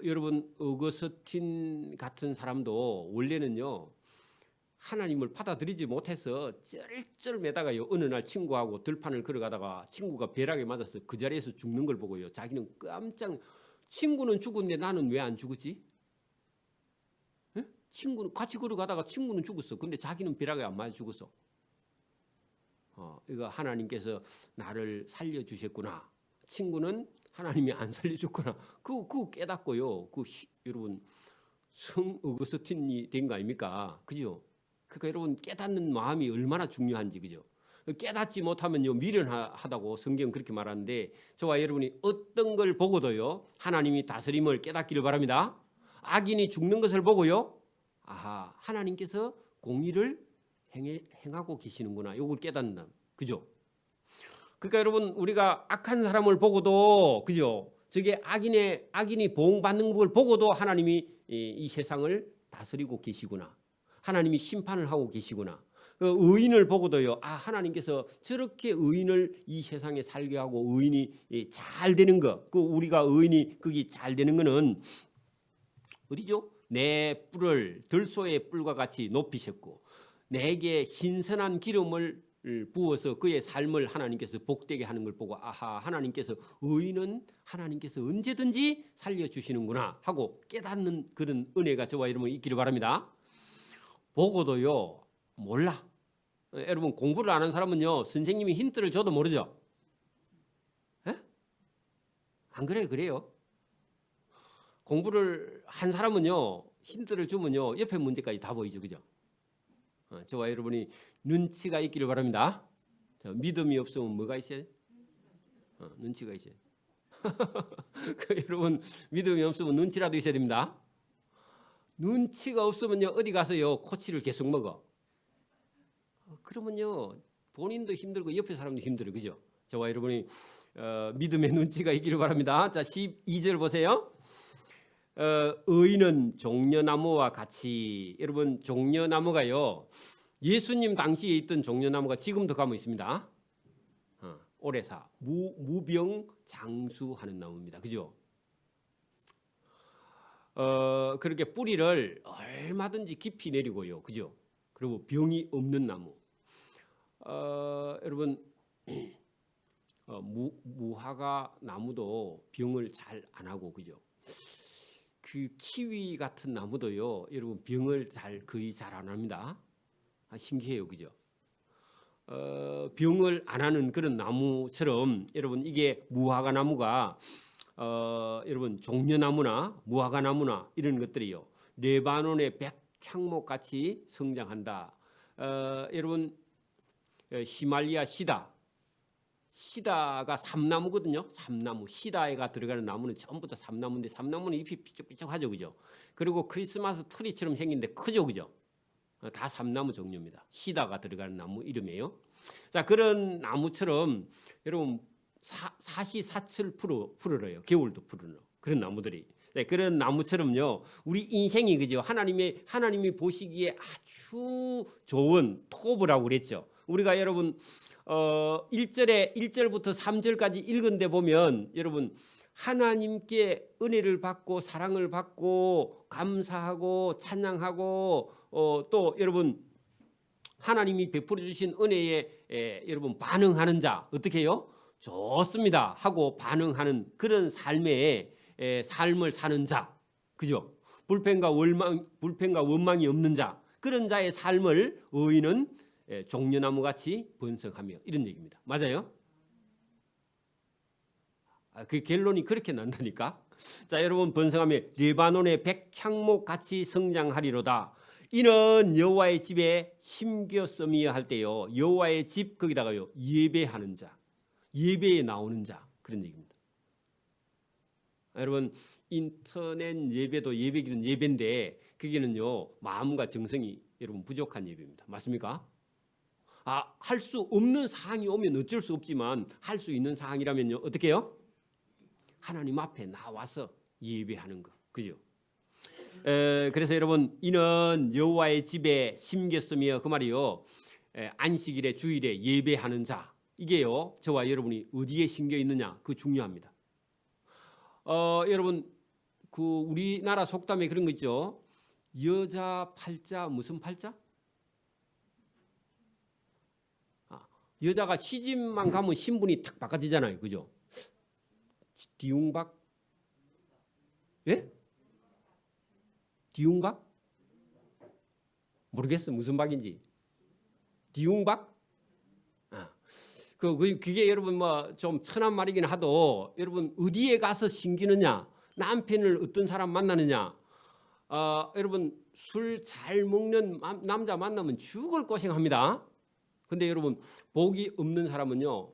여러분 어거스틴 같은 사람도 원래는요 하나님을 받아들이지 못해서 쩔쩔매다가요 어느 날 친구하고 들판을 걸어가다가 친구가 벼락에 맞아서 그 자리에서 죽는 걸 보고요 자기는 깜짝, 친구는 죽었는데 나는 왜 안 죽었지? 에? 친구는 같이 걸어가다가 친구는 죽었어. 근데 자기는 벼락에 안 맞아 죽었어. 이거 하나님께서 나를 살려주셨구나, 친구는 하나님이 안 살려줬구나, 그거 깨닫고요 여러분 성 어거스틴이 된 거 아닙니까? 그죠? 그러니까 여러분 깨닫는 마음이 얼마나 중요한지, 그죠? 깨닫지 못하면요 미련하다고 성경 그렇게 말하는데, 저와 여러분이 어떤 걸 보고도요 하나님이 다스림을 깨닫기를 바랍니다. 악인이 죽는 것을 보고요, 아하, 하나님께서 공의를 행하고 계시는구나, 이걸 깨닫는다. 그죠? 그러니까 여러분 우리가 악한 사람을 보고도, 그죠? 저게 악인이 보응받는 걸 보고도 하나님이 이 세상을 다스리고 계시구나, 하나님이 심판을 하고 계시구나. 의인을 보고도요, 아, 하나님께서 저렇게 의인을 이 세상에 살게 하고 의인이 잘 되는 거, 그 우리가 의인이 그게 잘 되는 거는 어디죠? 내 뿔을 들소의 뿔과 같이 높이셨고 내게 신선한 기름을 부어서 그의 삶을 하나님께서 복되게 하는 걸 보고, 아하, 하나님께서 의인은 하나님께서 언제든지 살려주시는구나 하고 깨닫는 그런 은혜가 저와 여러분 있기를 바랍니다. 보고도요 몰라. 여러분 공부를 안 한 사람은요 선생님이 힌트를 줘도 모르죠. 에? 안 그래요? 그래요. 공부를 한 사람은요 힌트를 주면요 옆에 문제까지 다 보이죠. 그죠? 저와 여러분이 눈치가 있기를 바랍니다. 믿음이 없으면 뭐가 있어요? 눈치가 있어요. 여러분 믿음이 없으면 눈치라도 있어야 됩니다. 눈치가 없으면요 어디 가서요 코치를 계속 먹어. 그러면요 본인도 힘들고 옆에 사람도 힘들어요. 그죠? 저와 여러분이 믿음의 눈치가 있기를 바랍니다. 자, 12절 보세요. 의인은 종려나무와 같이, 여러분 종려나무가요 예수님 당시에 있던 종려나무가 지금도 가면 있습니다. 오래사 무병장수하는 나무입니다. 그죠? 그렇게 뿌리를 얼마든지 깊이 내리고요. 그죠? 그리고 병이 없는 나무. 여러분 무화과 나무도 병을 잘 안 하고, 그죠? 그 키위 같은 나무도요 여러분 병을 거의 잘 안 합니다. 신기해요. 그죠? 병을 안 하는 그런 나무처럼 여러분 이게 무화과 나무가 여러분 종려나무나 무화과 나무나 이런 것들이요 레바논의 백향목 같이 성장한다. 여러분 히말리아 시다가 삼나무거든요. 삼나무, 시다에가 들어가는 나무는 전부 다 삼나무인데 삼나무는 잎이 삐쭉삐쭉하죠. 그죠? 그리고 크리스마스 트리처럼 생긴데 크죠. 그죠? 다 삼나무 종류입니다. 시다가 들어가는 나무 이름이에요. 자, 그런 나무처럼 여러분 사시사철 푸르러요. 겨울도 푸르러. 그런 나무들이. 네, 그런 나무처럼요. 우리 인생이, 그죠? 하나님이 보시기에 아주 좋은 톱이라고 그랬죠. 우리가 여러분 1절부터 3절까지 읽은 데 보면 여러분 하나님께 은혜를 받고 사랑을 받고 감사하고 찬양하고 또 여러분 하나님이 베풀어 주신 은혜에 여러분 반응하는 자 어떻게 해요? 좋습니다 하고 반응하는 그런 삶을 사는 자, 그죠? 불평과 원망이 없는 자, 그런 자의 삶을 의인은 종려나무 같이 번성하며, 이런 얘기입니다. 맞아요? 그 결론이 그렇게 난다니까. 자, 여러분 번성하며 레바논의 백향목 같이 성장하리로다. 이는 여호와의 집에 심겼음이여 할 때요. 여호와의 집 거기다가요. 예배하는 자, 예배에 나오는 자 그런 얘기입니다. 여러분 인터넷 예배도 예배기는 예배인데 그게는요 마음과 정성이 여러분 부족한 예배입니다. 맞습니까? 할 수 없는 상황이 오면 어쩔 수 없지만 할 수 있는 상황이라면요 어떻게 해요? 하나님 앞에 나와서 예배하는 거, 그죠? 그래서 여러분 이는 여호와의 집에 심겼으며 그 말이요 안식일에 주일에 예배하는 자 이게요 저와 여러분이 어디에 심겨 있느냐 그 중요합니다. 여러분 그 우리나라 속담에 그런 거 있죠. 여자 팔자 무슨 팔자? 여자가 시집만 가면 신분이 탁 바꿔지잖아요, 그죠? 디웅박? 예? 디웅박? 모르겠어 무슨 박인지. 디웅박? 그게 여러분 뭐 좀 천한 말이긴 하도 여러분 어디에 가서 심기느냐, 남편을 어떤 사람 만나느냐. 여러분 술 잘 먹는 남자 만나면 죽을 고생합니다. 근데 여러분 복이 없는 사람은요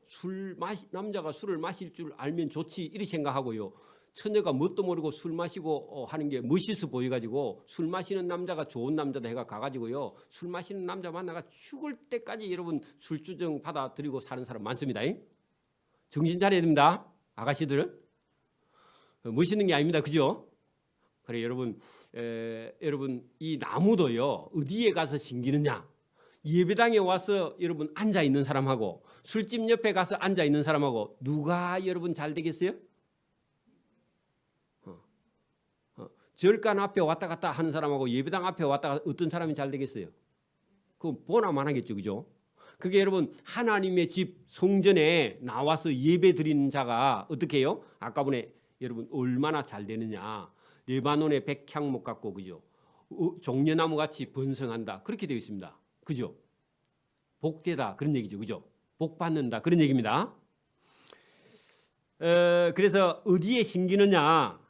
남자가 술을 마실 줄 알면 좋지 이렇게 생각하고요. 처녀가 뭣도 모르고 술 마시고 하는 게 멋있어 보여가지고 술 마시는 남자가 좋은 남자다 해가 가가지고요 술 마시는 남자 만나가 죽을 때까지 여러분 술주정 받아들이고 사는 사람 많습니다. 정신 차려야 됩니다. 아가씨들 멋있는 게 아닙니다. 그죠? 그래 여러분 이 나무도요 어디에 가서 심기느냐, 예배당에 와서 여러분 앉아 있는 사람하고 술집 옆에 가서 앉아 있는 사람하고 누가 여러분 잘 되겠어요? 절간 앞에 왔다 갔다 하는 사람하고 예배당 앞에 왔다 갔다 어떤 사람이 잘 되겠어요? 그건 보나만 하겠죠, 그죠? 그게 여러분 하나님의 집 성전에 나와서 예배 드리는 자가 어떻게 해요? 아까 보네 여러분 얼마나 잘 되느냐. 레바논의 백향목 같고 그죠? 종려나무 같이 번성한다 그렇게 되어 있습니다. 그죠? 복되다 그런 얘기죠, 그죠? 복 받는다 그런 얘기입니다. 그래서 어디에 심기느냐?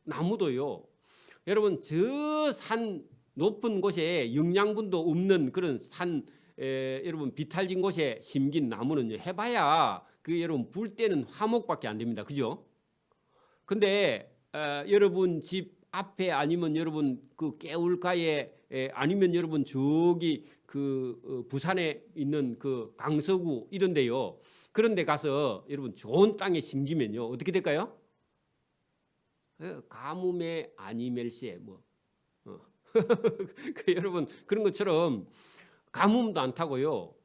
나무도요. 여러분 저 산 높은 곳에 영양분도 없는 그런 산 여러분 비탈진 곳에 심긴 나무는요 해봐야 그 여러분 불 때는 화목밖에 안 됩니다. 그죠? 근데 여러분 집 앞에 아니면 여러분 그 개울가에 아니면 여러분 저기 그 부산에 있는 그 강서구 이런데요. 그런데 가서 여러분 좋은 땅에 심기면요 어떻게 될까요? 가뭄에 아니멜시에 여러분 그런 것처럼 가뭄도 안 타고요.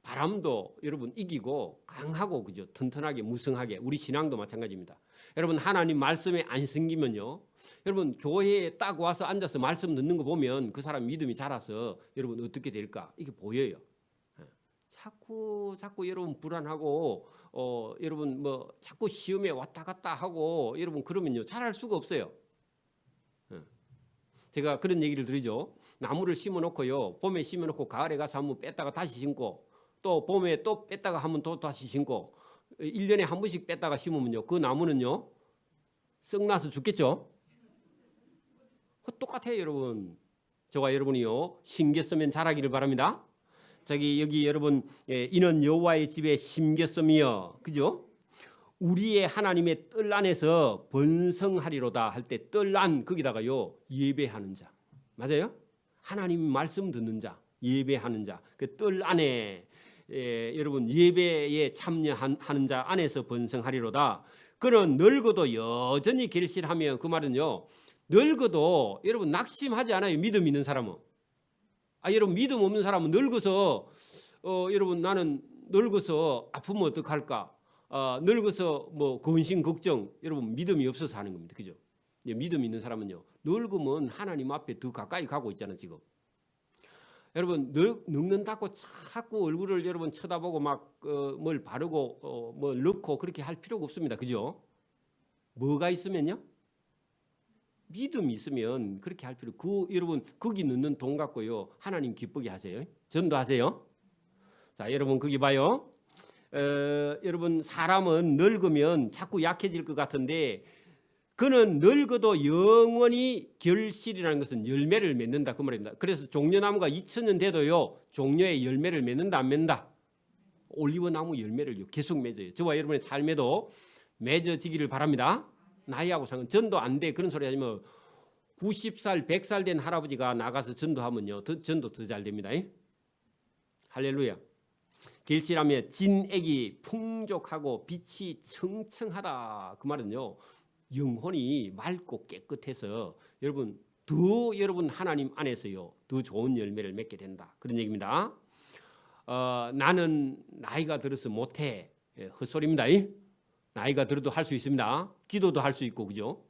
바람도 여러분 이기고 강하고 그죠? 튼튼하게 무성하게 우리 신앙도 마찬가지입니다. 여러분 하나님 말씀에 안 숨기면요. 여러분 교회에 딱 와서 앉아서 말씀 듣는 거 보면 그 사람 믿음이 자라서 여러분 어떻게 될까? 이게 보여요. 자꾸 여러분 불안하고 여러분 뭐 자꾸 시험에 왔다 갔다 하고 여러분 그러면요 잘할 수가 없어요. 제가 그런 얘기를 드리죠. 나무를 심어놓고요 봄에 심어놓고 가을에 가서 한번 뺐다가 다시 심고 또 봄에 또 뺐다가 한번 또 다시 심고 1년에 한 번씩 뺐다가 심으면요 그 나무는요 썩나서 죽겠죠. 똑같아요 여러분. 저와 여러분이요 심겼으면 자라기를 바랍니다. 여기 여러분 이는 여호와의 집에 심겼으며 그죠? 우리의 하나님의 뜰 안에서 번성하리로다 할 때 뜰 안 거기다가요 예배하는 자 맞아요? 하나님 말씀 듣는 자 예배하는 자 그 뜰 안에 여러분 예배에 참여하는 자 안에서 번성하리로다. 그는 늙어도 여전히 결실하며 그 말은요 늙어도 여러분 낙심하지 않아요. 믿음 있는 사람은. 여러분 믿음 없는 사람은 늙어서 여러분 나는 늙어서 아프면 어떡할까? 늙어서 뭐 근심 걱정 여러분 믿음이 없어서 하는 겁니다. 그죠? 믿음 있는 사람은요 늙으면 하나님 앞에 더 가까이 가고 있잖아요. 지금 여러분 늙는다고 자꾸 얼굴을 여러분 쳐다보고 막 뭘 바르고 뭘 넣고 그렇게 할 필요가 없습니다. 그죠? 뭐가 있으면요? 믿음이 있으면 그렇게 할 필요. 여러분 거기 넣는 돈 갖고요 하나님 기쁘게 하세요. 전도하세요. 자 여러분 거기 봐요. 여러분 사람은 늙으면 자꾸 약해질 것 같은데 그는 늙어도 영원히 결실이라는 것은 열매를 맺는다 그 말입니다. 그래서 종려나무가 2000년 돼도요 종려의 열매를 맺는다 안 맺는다? 올리브나무 열매를 계속 맺어요. 저와 여러분의 삶에도 맺어지기를 바랍니다. 나이하고 상관 전도 안 돼 그런 소리 하지만 90살 100살 된 할아버지가 나가서 전도하면요 전도 더 잘 됩니다. 할렐루야. 결실하며 진액이 풍족하고 빛이 청청하다 그 말은요 영혼이 맑고 깨끗해서 여러분 하나님 안에서요 더 좋은 열매를 맺게 된다 그런 얘기입니다. 나는 나이가 들어서 못해 헛소리입니다. 나이가 들어도 할 수 있습니다. 기도도 할 수 있고 그죠?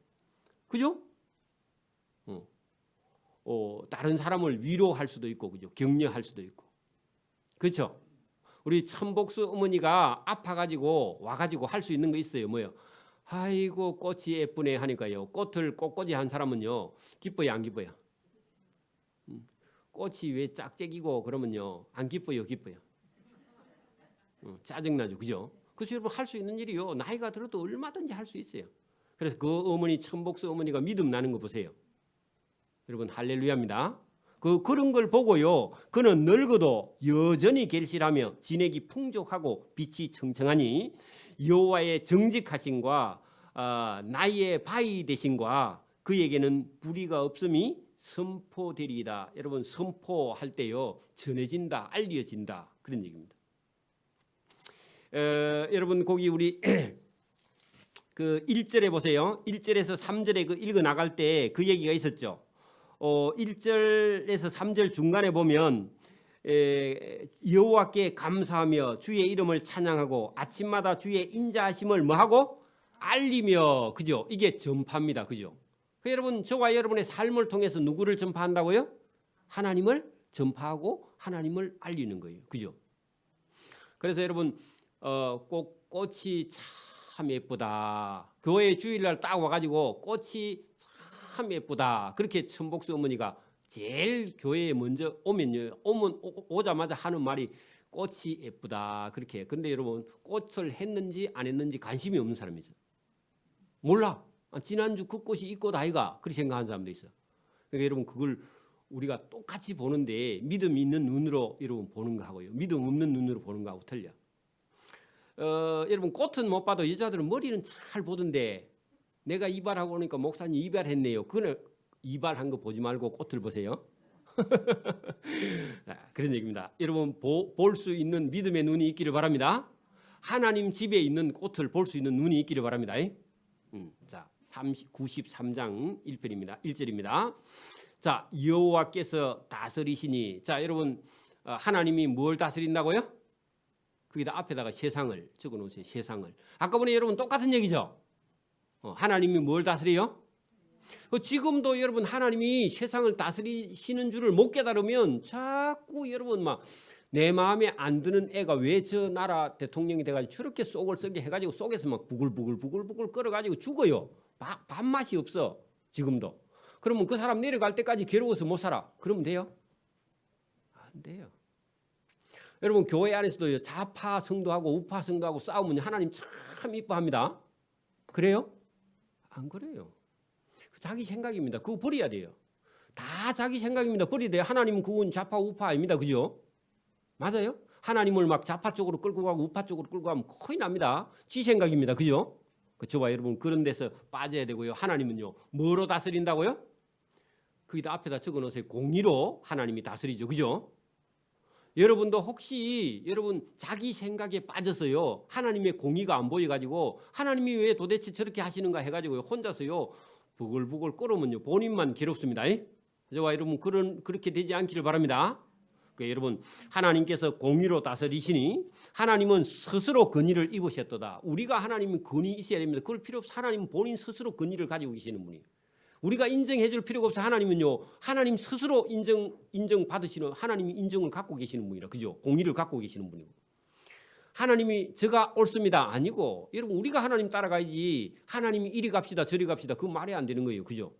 다른 사람을 위로할 수도 있고 그죠? 격려할 수도 있고 그렇죠? 우리 천복수 어머니가 아파가지고 와가지고 할 수 있는 거 있어요. 뭐요? 아이고 꽃이 예쁘네 하니까요. 꽃을 꽃꽂이 한 사람은요 기뻐요 안 기뻐요? 꽃이 왜 짝짝이고 그러면요 안 기뻐요 기뻐요? 짜증나죠 그죠? 그래서 여러분 할 수 있는 일이요 나이가 들어도 얼마든지 할 수 있어요. 그래서 그 어머니 천복수 어머니가 믿음 나는 거 보세요. 여러분 할렐루야입니다. 그런 걸 보고요 그는 늙어도 여전히 결실하며 진액이 풍족하고 빛이 청청하니 여호와의 정직하심과 나의 바위 되심과 그에게는 불의가 없음이 선포되리이다. 여러분 선포할 때요 전해진다 알려진다 그런 얘기입니다. 여러분 거기 우리 그 1절에 보세요. 1절에서 3절에 그 읽어 나갈 때 그 얘기가 있었죠. 1절에서 3절 중간에 보면 여호와께 감사하며 주의 이름을 찬양하고 아침마다 주의 인자하심을 뭐하고 알리며 그죠? 이게 전파입니다. 그죠? 여러분 저와 여러분의 삶을 통해서 누구를 전파한다고요? 하나님을 전파하고 하나님을 알리는 거예요. 그죠? 그래서 여러분 꽃이 참 예쁘다. 교회 주일날 딱 와가지고 꽃이 참 예쁘다. 그렇게 천복수 어머니가 제일 교회에 먼저 오자마자 하는 말이 꽃이 예쁘다. 그렇게. 근데 여러분 꽃을 했는지 안 했는지 관심이 없는 사람이죠. 몰라. 지난주 그 꽃이 이 꽃 아이가. 그렇게 생각하는 사람도 있어. 그러니까 여러분 그걸 우리가 똑같이 보는데 믿음 있는 눈으로 여러분 보는 거하고요. 믿음 없는 눈으로 보는 거하고 틀려. 여러분 꽃은 못 봐도 여자들은 머리는 잘 보던데 내가 이발하고 오니까 목사님 이발했네요. 그거는 이발한 거 보지 말고 꽃을 보세요. 그런 얘기입니다. 여러분 볼 수 있는 믿음의 눈이 있기를 바랍니다. 하나님 집에 있는 꽃을 볼 수 있는 눈이 있기를 바랍니다. 자, 93장 1절입니다. 자, 여호와께서 다스리시니 자, 여러분 하나님이 뭘 다스린다고요? 거기다 앞에다가 세상을 적어 놓으세요. 세상을. 아까 보니 여러분 똑같은 얘기죠. 하나님이 뭘 다스려요? 지금도 여러분 하나님이 세상을 다스리시는 줄을 못 깨달으면 자꾸 여러분 막 내 마음에 안 드는 애가 왜 저 나라 대통령이 돼가지고 저렇게 속을 썩게 해가지고 속에서 막 부글부글 끓어가지고 죽어요. 밥맛이 없어 지금도. 그러면 그 사람 내려갈 때까지 괴로워서 못 살아. 그러면 돼요? 안 돼요. 여러분 교회 안에서도 좌파 성도하고 우파 성도하고 싸우면 하나님 참 이뻐합니다. 그래요? 안 그래요. 자기 생각입니다. 그거 버려야 돼요. 다 자기 생각입니다. 버려야 돼요. 하나님은 그건 좌파 우파 아닙니다. 그죠? 맞아요? 하나님을 막 좌파 쪽으로 끌고 가고 우파 쪽으로 끌고 가면 큰일 납니다. 지 생각입니다. 그죠? 저와 여러분 그런 데서 빠져야 되고요. 하나님은요. 뭐로 다스린다고요? 거기다 앞에다 적어놓으세요. 공의로 하나님이 다스리죠. 그죠? 여러분도 혹시 여러분 자기 생각에 빠져서요. 하나님의 공의가 안 보여가지고 하나님이 왜 도대체 저렇게 하시는가 해가지고 혼자서요. 부글부글 끓으면요. 본인만 괴롭습니다. 저와 여러분 그렇게 되지 않기를 바랍니다. 그러니까 여러분 하나님께서 공의로 다스리시니 하나님은 스스로 권위를 입으셨도다. 우리가 하나님은 권위 있어야 됩니다. 그럴 필요 없어. 하나님은 본인 스스로 권위를 가지고 계시는 분이에요. 우리가 인정해 줄 필요가 없어. 하나님은요. 하나님 스스로 인정 받으시는 하나님이 인정을 갖고 계시는 분이라. 그죠? 공의를 갖고 계시는 분이고. 하나님이 제가 옳습니다. 아니고 여러분 우리가 하나님 따라가야지 하나님이 이리 갑시다 저리 갑시다. 그 말이 안 되는 거예요. 그죠?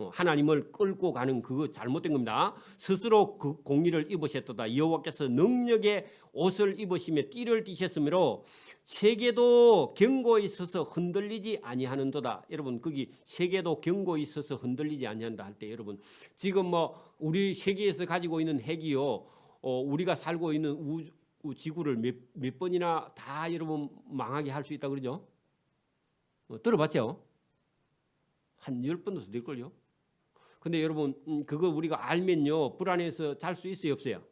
하나님을 끌고 가는 그거 잘못된 겁니다. 스스로 그 공의를 입으셨도다. 여호와께서 능력의 옷을 입으시며 띠를 띠셨으므로 세계도 경고에 있어서 흔들리지 아니하는도다. 여러분 거기 세계도 경고에 있어서 흔들리지 아니한다 할 때 여러분 지금 뭐 우리 세계에서 가지고 있는 핵이요 우리가 살고 있는 지구를 몇 번이나 다 여러분 망하게 할 수 있다 그러죠? 들어봤죠? 한 10번도 될걸요? 근데 여러분 그거 우리가 알면요 불안해서 잘 수 있어요 없어요?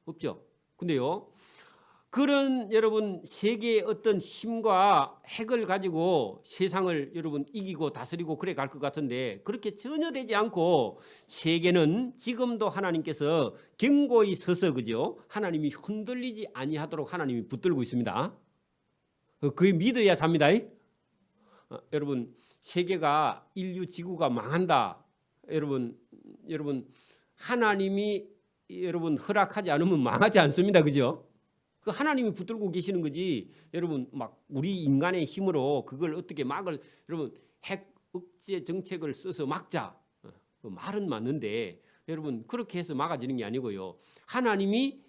없죠. 근데요 그런 여러분 세계의 어떤 힘과 핵을 가지고 세상을 여러분 이기고 다스리고 그래 갈 것 같은데 그렇게 전혀 되지 않고 세계는 지금도 하나님께서 견고히 서서 그죠? 하나님이 흔들리지 아니하도록 하나님이 붙들고 있습니다. 그게 믿어야 삽니다. 여러분 세계가 인류 지구가 망한다. 여러분 하나님이 여러분 허락하지 않으면 망하지 않습니다. 그죠? 그 하나님이 붙들고 계시는 거지. 여러분 막 우리 인간의 힘으로 그걸 어떻게 막을 여러분 핵 억제 정책을 써서 막자. 그 말은 맞는데 여러분 그렇게 해서 막아지는 게 아니고요. 하나님이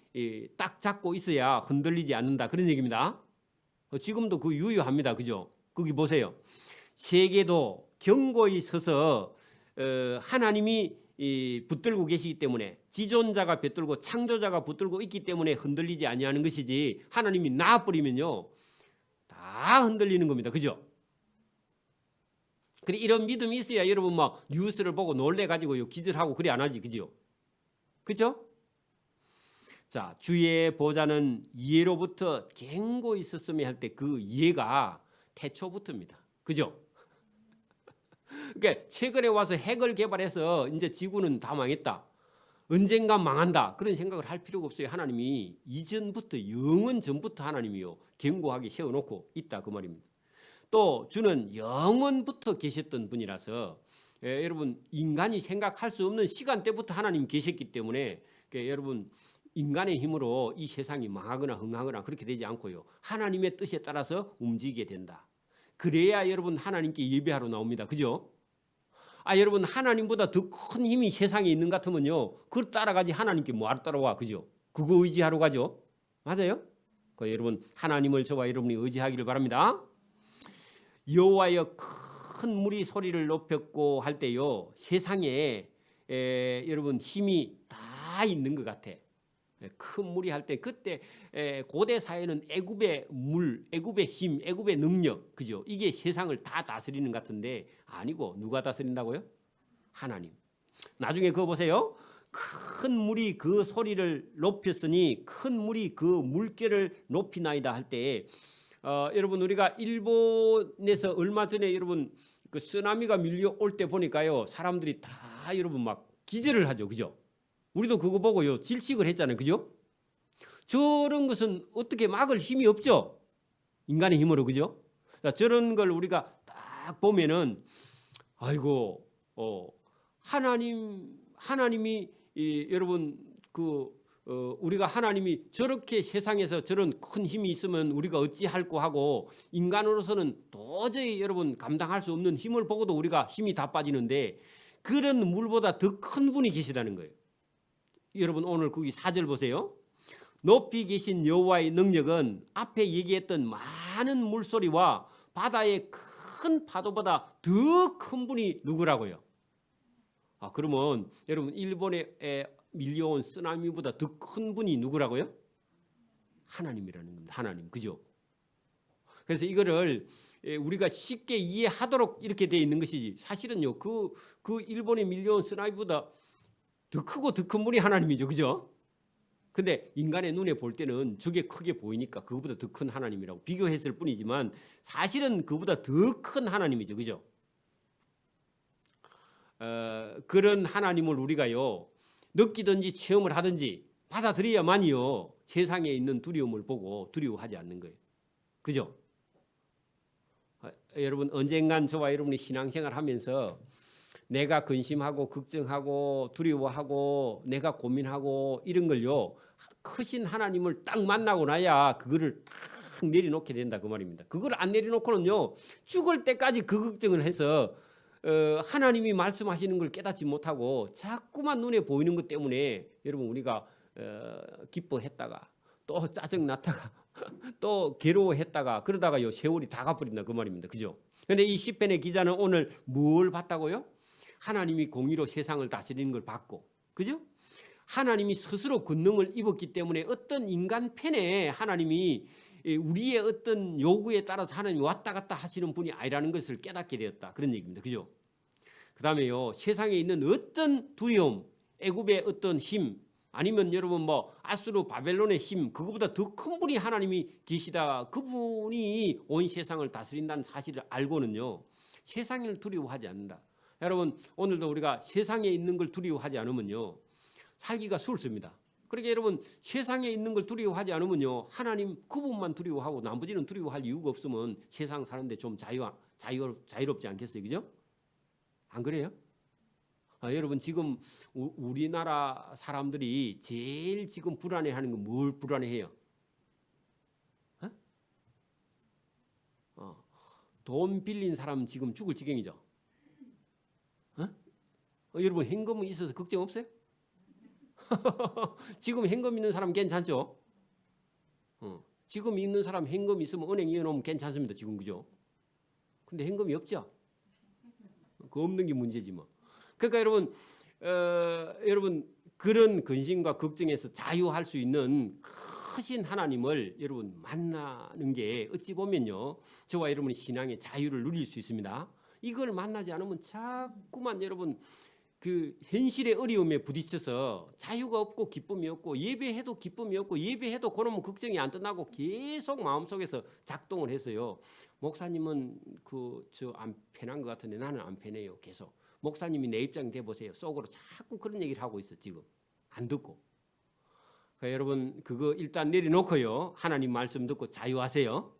딱 잡고 있어야 흔들리지 않는다. 그런 얘기입니다. 지금도 그 유효합니다. 그죠? 거기 보세요. 세계도 견고히 서서 하나님이 붙들고 계시기 때문에 지존자가 붙들고 창조자가 붙들고 있기 때문에 흔들리지 아니하는 것이지 하나님이 놔버리면요 다 흔들리는 겁니다. 그죠? 그래 이런 믿음이 있어야 여러분 막 뉴스를 보고 놀래가지고 기절하고 그래 안 하지. 그죠? 그죠? 자 주의 보좌는 이해로부터 견고히 있었으며 할 때 그 이해가 태초부터입니다. 그죠? 그러니까 최근에 와서 핵을 개발해서 이제 지구는 다 망했다. 언젠가 망한다. 그런 생각을 할 필요가 없어요. 하나님이 이전부터 영원 전부터 하나님이요 견고하게 세워놓고 있다 그 말입니다. 또 주는 영원부터 계셨던 분이라서 여러분 인간이 생각할 수 없는 시간대부터 하나님 계셨기 때문에 여러분 인간의 힘으로 이 세상이 망하거나 흥하거나 그렇게 되지 않고요. 하나님의 뜻에 따라서 움직이게 된다. 그래야 여러분 하나님께 예배하러 나옵니다. 그죠? 여러분 하나님보다 더 큰 힘이 세상에 있는 것 같으면요. 그걸 따라가지 하나님께 뭐하러 따라와. 그죠? 그거 의지하러 가죠. 맞아요? 여러분 하나님을 저와 여러분이 의지하기를 바랍니다. 여호와여 큰 물이 소리를 높였고 할 때요. 세상에 여러분 힘이 다 있는 것 같아. 큰 물이 할 때 그때 고대 사회는 애굽의 물, 애굽의 힘, 애굽의 능력, 그죠? 이게 세상을 다 다스리는 것 같은데 아니고 누가 다스린다고요? 하나님. 나중에 그거 보세요. 큰 물이 그 소리를 높였으니 큰 물이 그 물결을 높이나이다 할 때 여러분 우리가 일본에서 얼마 전에 여러분 그 쓰나미가 밀려올 때 보니까요 사람들이 다 여러분 막 기절을 하죠, 그죠? 우리도 그거 보고요 질식을 했잖아요, 그죠? 저런 것은 어떻게 막을 힘이 없죠, 인간의 힘으로, 그죠? 저런 걸 우리가 딱 보면은 아이고 하나님이 여러분 우리가 하나님이 저렇게 세상에서 저런 큰 힘이 있으면 우리가 어찌할꼬 하고 인간으로서는 도저히 여러분 감당할 수 없는 힘을 보고도 우리가 힘이 다 빠지는데 그런 물보다 더 큰 분이 계시다는 거예요. 여러분 오늘 거기 4절 보세요. 높이 계신 여호와의 능력은 앞에 얘기했던 많은 물소리와 바다의 큰 파도보다 더 큰 분이 누구라고요? 그러면 여러분 일본에 밀려온 쓰나미보다 더 큰 분이 누구라고요? 하나님이라는 겁니다. 하나님, 그죠? 그래서 이거를 우리가 쉽게 이해하도록 이렇게 돼 있는 것이지 사실은요 그 일본에 밀려온 쓰나미보다 더 크고 더 큰 분이 하나님이죠, 그죠? 근데 인간의 눈에 볼 때는 저게 크게 보이니까 그거보다 더 큰 하나님이라고 비교했을 뿐이지만 사실은 그보다 더 큰 하나님이죠, 그죠? 그런 하나님을 우리가요 느끼든지 체험을 하든지 받아들여야만이요 세상에 있는 두려움을 보고 두려워하지 않는 거예요, 그죠? 여러분 언젠간 저와 여러분이 신앙생활 하면서 내가 근심하고 걱정하고 두려워하고 내가 고민하고 이런 걸요 크신 하나님을 딱 만나고 나야 그거를 딱 내려놓게 된다 그 말입니다. 그걸 안 내려놓고는요 죽을 때까지 그 걱정을 해서 하나님이 말씀하시는 걸 깨닫지 못하고 자꾸만 눈에 보이는 것 때문에 여러분 우리가 기뻐했다가 또 짜증났다가 또 괴로워했다가 그러다가 세월이 다 가버린다 그 말입니다. 그죠? 그런데 이 시편의 기자는 오늘 뭘 봤다고요? 하나님이 공의로 세상을 다스리는 걸 봤고, 그죠? 하나님이 스스로 권능을 입었기 때문에 어떤 인간 편에 하나님이 우리의 어떤 요구에 따라서 하나님이 왔다 갔다 하시는 분이 아니라는 것을 깨닫게 되었다. 그런 얘기입니다. 그죠? 그 다음에요, 세상에 있는 어떤 두려움, 애굽의 어떤 힘, 아니면 여러분 아수르 바벨론의 힘, 그거보다 더 큰 분이 하나님이 계시다. 그분이 온 세상을 다스린다는 사실을 알고는요, 세상을 두려워하지 않는다. 여러분 오늘도 우리가 세상에 있는 걸 두려워하지 않으면요 살기가 수월습니다. 그러니까 여러분 세상에 있는 걸 두려워하지 않으면요 하나님 그분만 두려워하고 나머지는 두려워할 이유가 없으면 세상 사는데 좀 자유롭지 않겠어요? 그죠? 안 그래요? 여러분 지금 우리나라 사람들이 제일 지금 불안해하는 건 뭘 불안해해요? 돈 빌린 사람 지금 죽을 지경이죠. 여러분 현금이 있어서 걱정 없어요? 지금 현금 있는 사람 괜찮죠? 지금 있는 사람 현금 있으면 은행 이어놓으면 괜찮습니다. 지금 그죠? 근데 현금이 없죠? 그 없는 게 문제지 뭐. 그러니까 여러분 그런 근심과 걱정에서 자유할 수 있는 크신 하나님을 여러분 만나는 게 어찌 보면요 저와 여러분의 신앙의 자유를 누릴 수 있습니다. 이걸 만나지 않으면 자꾸만 여러분 그 현실의 어려움에 부딪혀서 자유가 없고 기쁨이 없고 예배해도 기쁨이 없고 예배해도 그러면 걱정이 안 떠나고 계속 마음속에서 작동을 해서요. 목사님은 안 편한 것 같은데 나는 안 편해요. 계속 목사님이 내 입장 돼 보세요. 속으로 자꾸 그런 얘기를 하고 있어. 지금 안 듣고. 그러니까 여러분 그거 일단 내려놓고요. 하나님 말씀 듣고 자유하세요.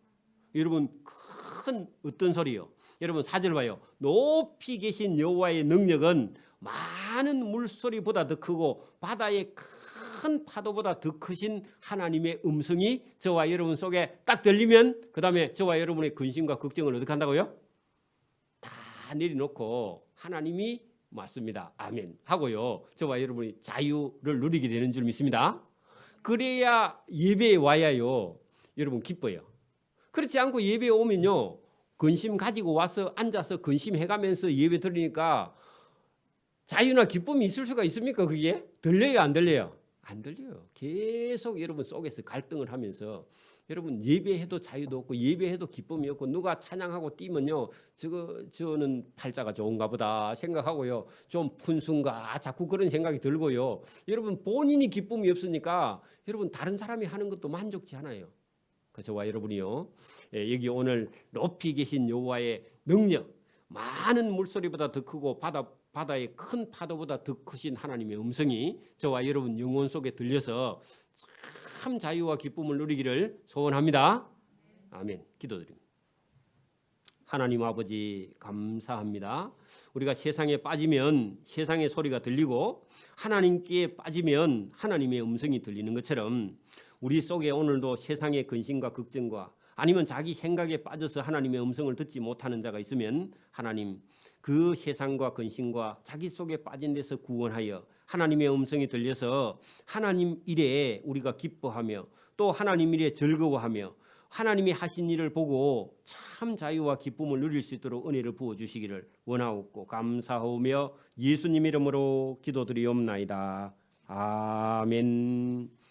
여러분 큰 어떤 소리요? 여러분 4절 봐요. 높이 계신 여호와의 능력은 많은 물소리보다 더 크고 바다의 큰 파도보다 더 크신 하나님의 음성이 저와 여러분 속에 딱 들리면 그 다음에 저와 여러분의 근심과 걱정을 어떻게 한다고요? 다 내려놓고 하나님이 맞습니다. 아멘 하고요. 저와 여러분이 자유를 누리게 되는 줄 믿습니다. 그래야 예배에 와야요. 여러분 기뻐요. 그렇지 않고 예배에 오면요. 근심 가지고 와서 앉아서 근심해가면서 예배 드리니까 자유나 기쁨이 있을 수가 있습니까? 그게 들려요, 안 들려요? 안 들려요. 계속 여러분 속에서 갈등을 하면서 여러분 예배해도 자유도 없고 예배해도 기쁨이 없고 누가 찬양하고 뛰면요 저는 팔자가 좋은가 보다 생각하고요 좀 푼순가 자꾸 그런 생각이 들고요. 여러분 본인이 기쁨이 없으니까 여러분 다른 사람이 하는 것도 만족치 않아요. 저와 여러분이요 여기 오늘 높이 계신 여호와의 능력 많은 물소리보다 더 크고 바다의 큰 파도보다 더 크신 하나님의 음성이 저와 여러분 영혼 속에 들려서 참 자유와 기쁨을 누리기를 소원합니다. 아멘. 기도드립니다. 하나님 아버지 감사합니다. 우리가 세상에 빠지면 세상의 소리가 들리고 하나님께 빠지면 하나님의 음성이 들리는 것처럼 우리 속에 오늘도 세상의 근심과 걱정과 아니면 자기 생각에 빠져서 하나님의 음성을 듣지 못하는 자가 있으면 하나님 그 세상과 근심과 자기 속에 빠진 데서 구원하여 하나님의 음성이 들려서 하나님 일에 우리가 기뻐하며 또 하나님 일에 즐거워하며 하나님이 하신 일을 보고 참 자유와 기쁨을 누릴 수 있도록 은혜를 부어주시기를 원하옵고 감사하며 예수님 이름으로 기도드리옵나이다. 아멘.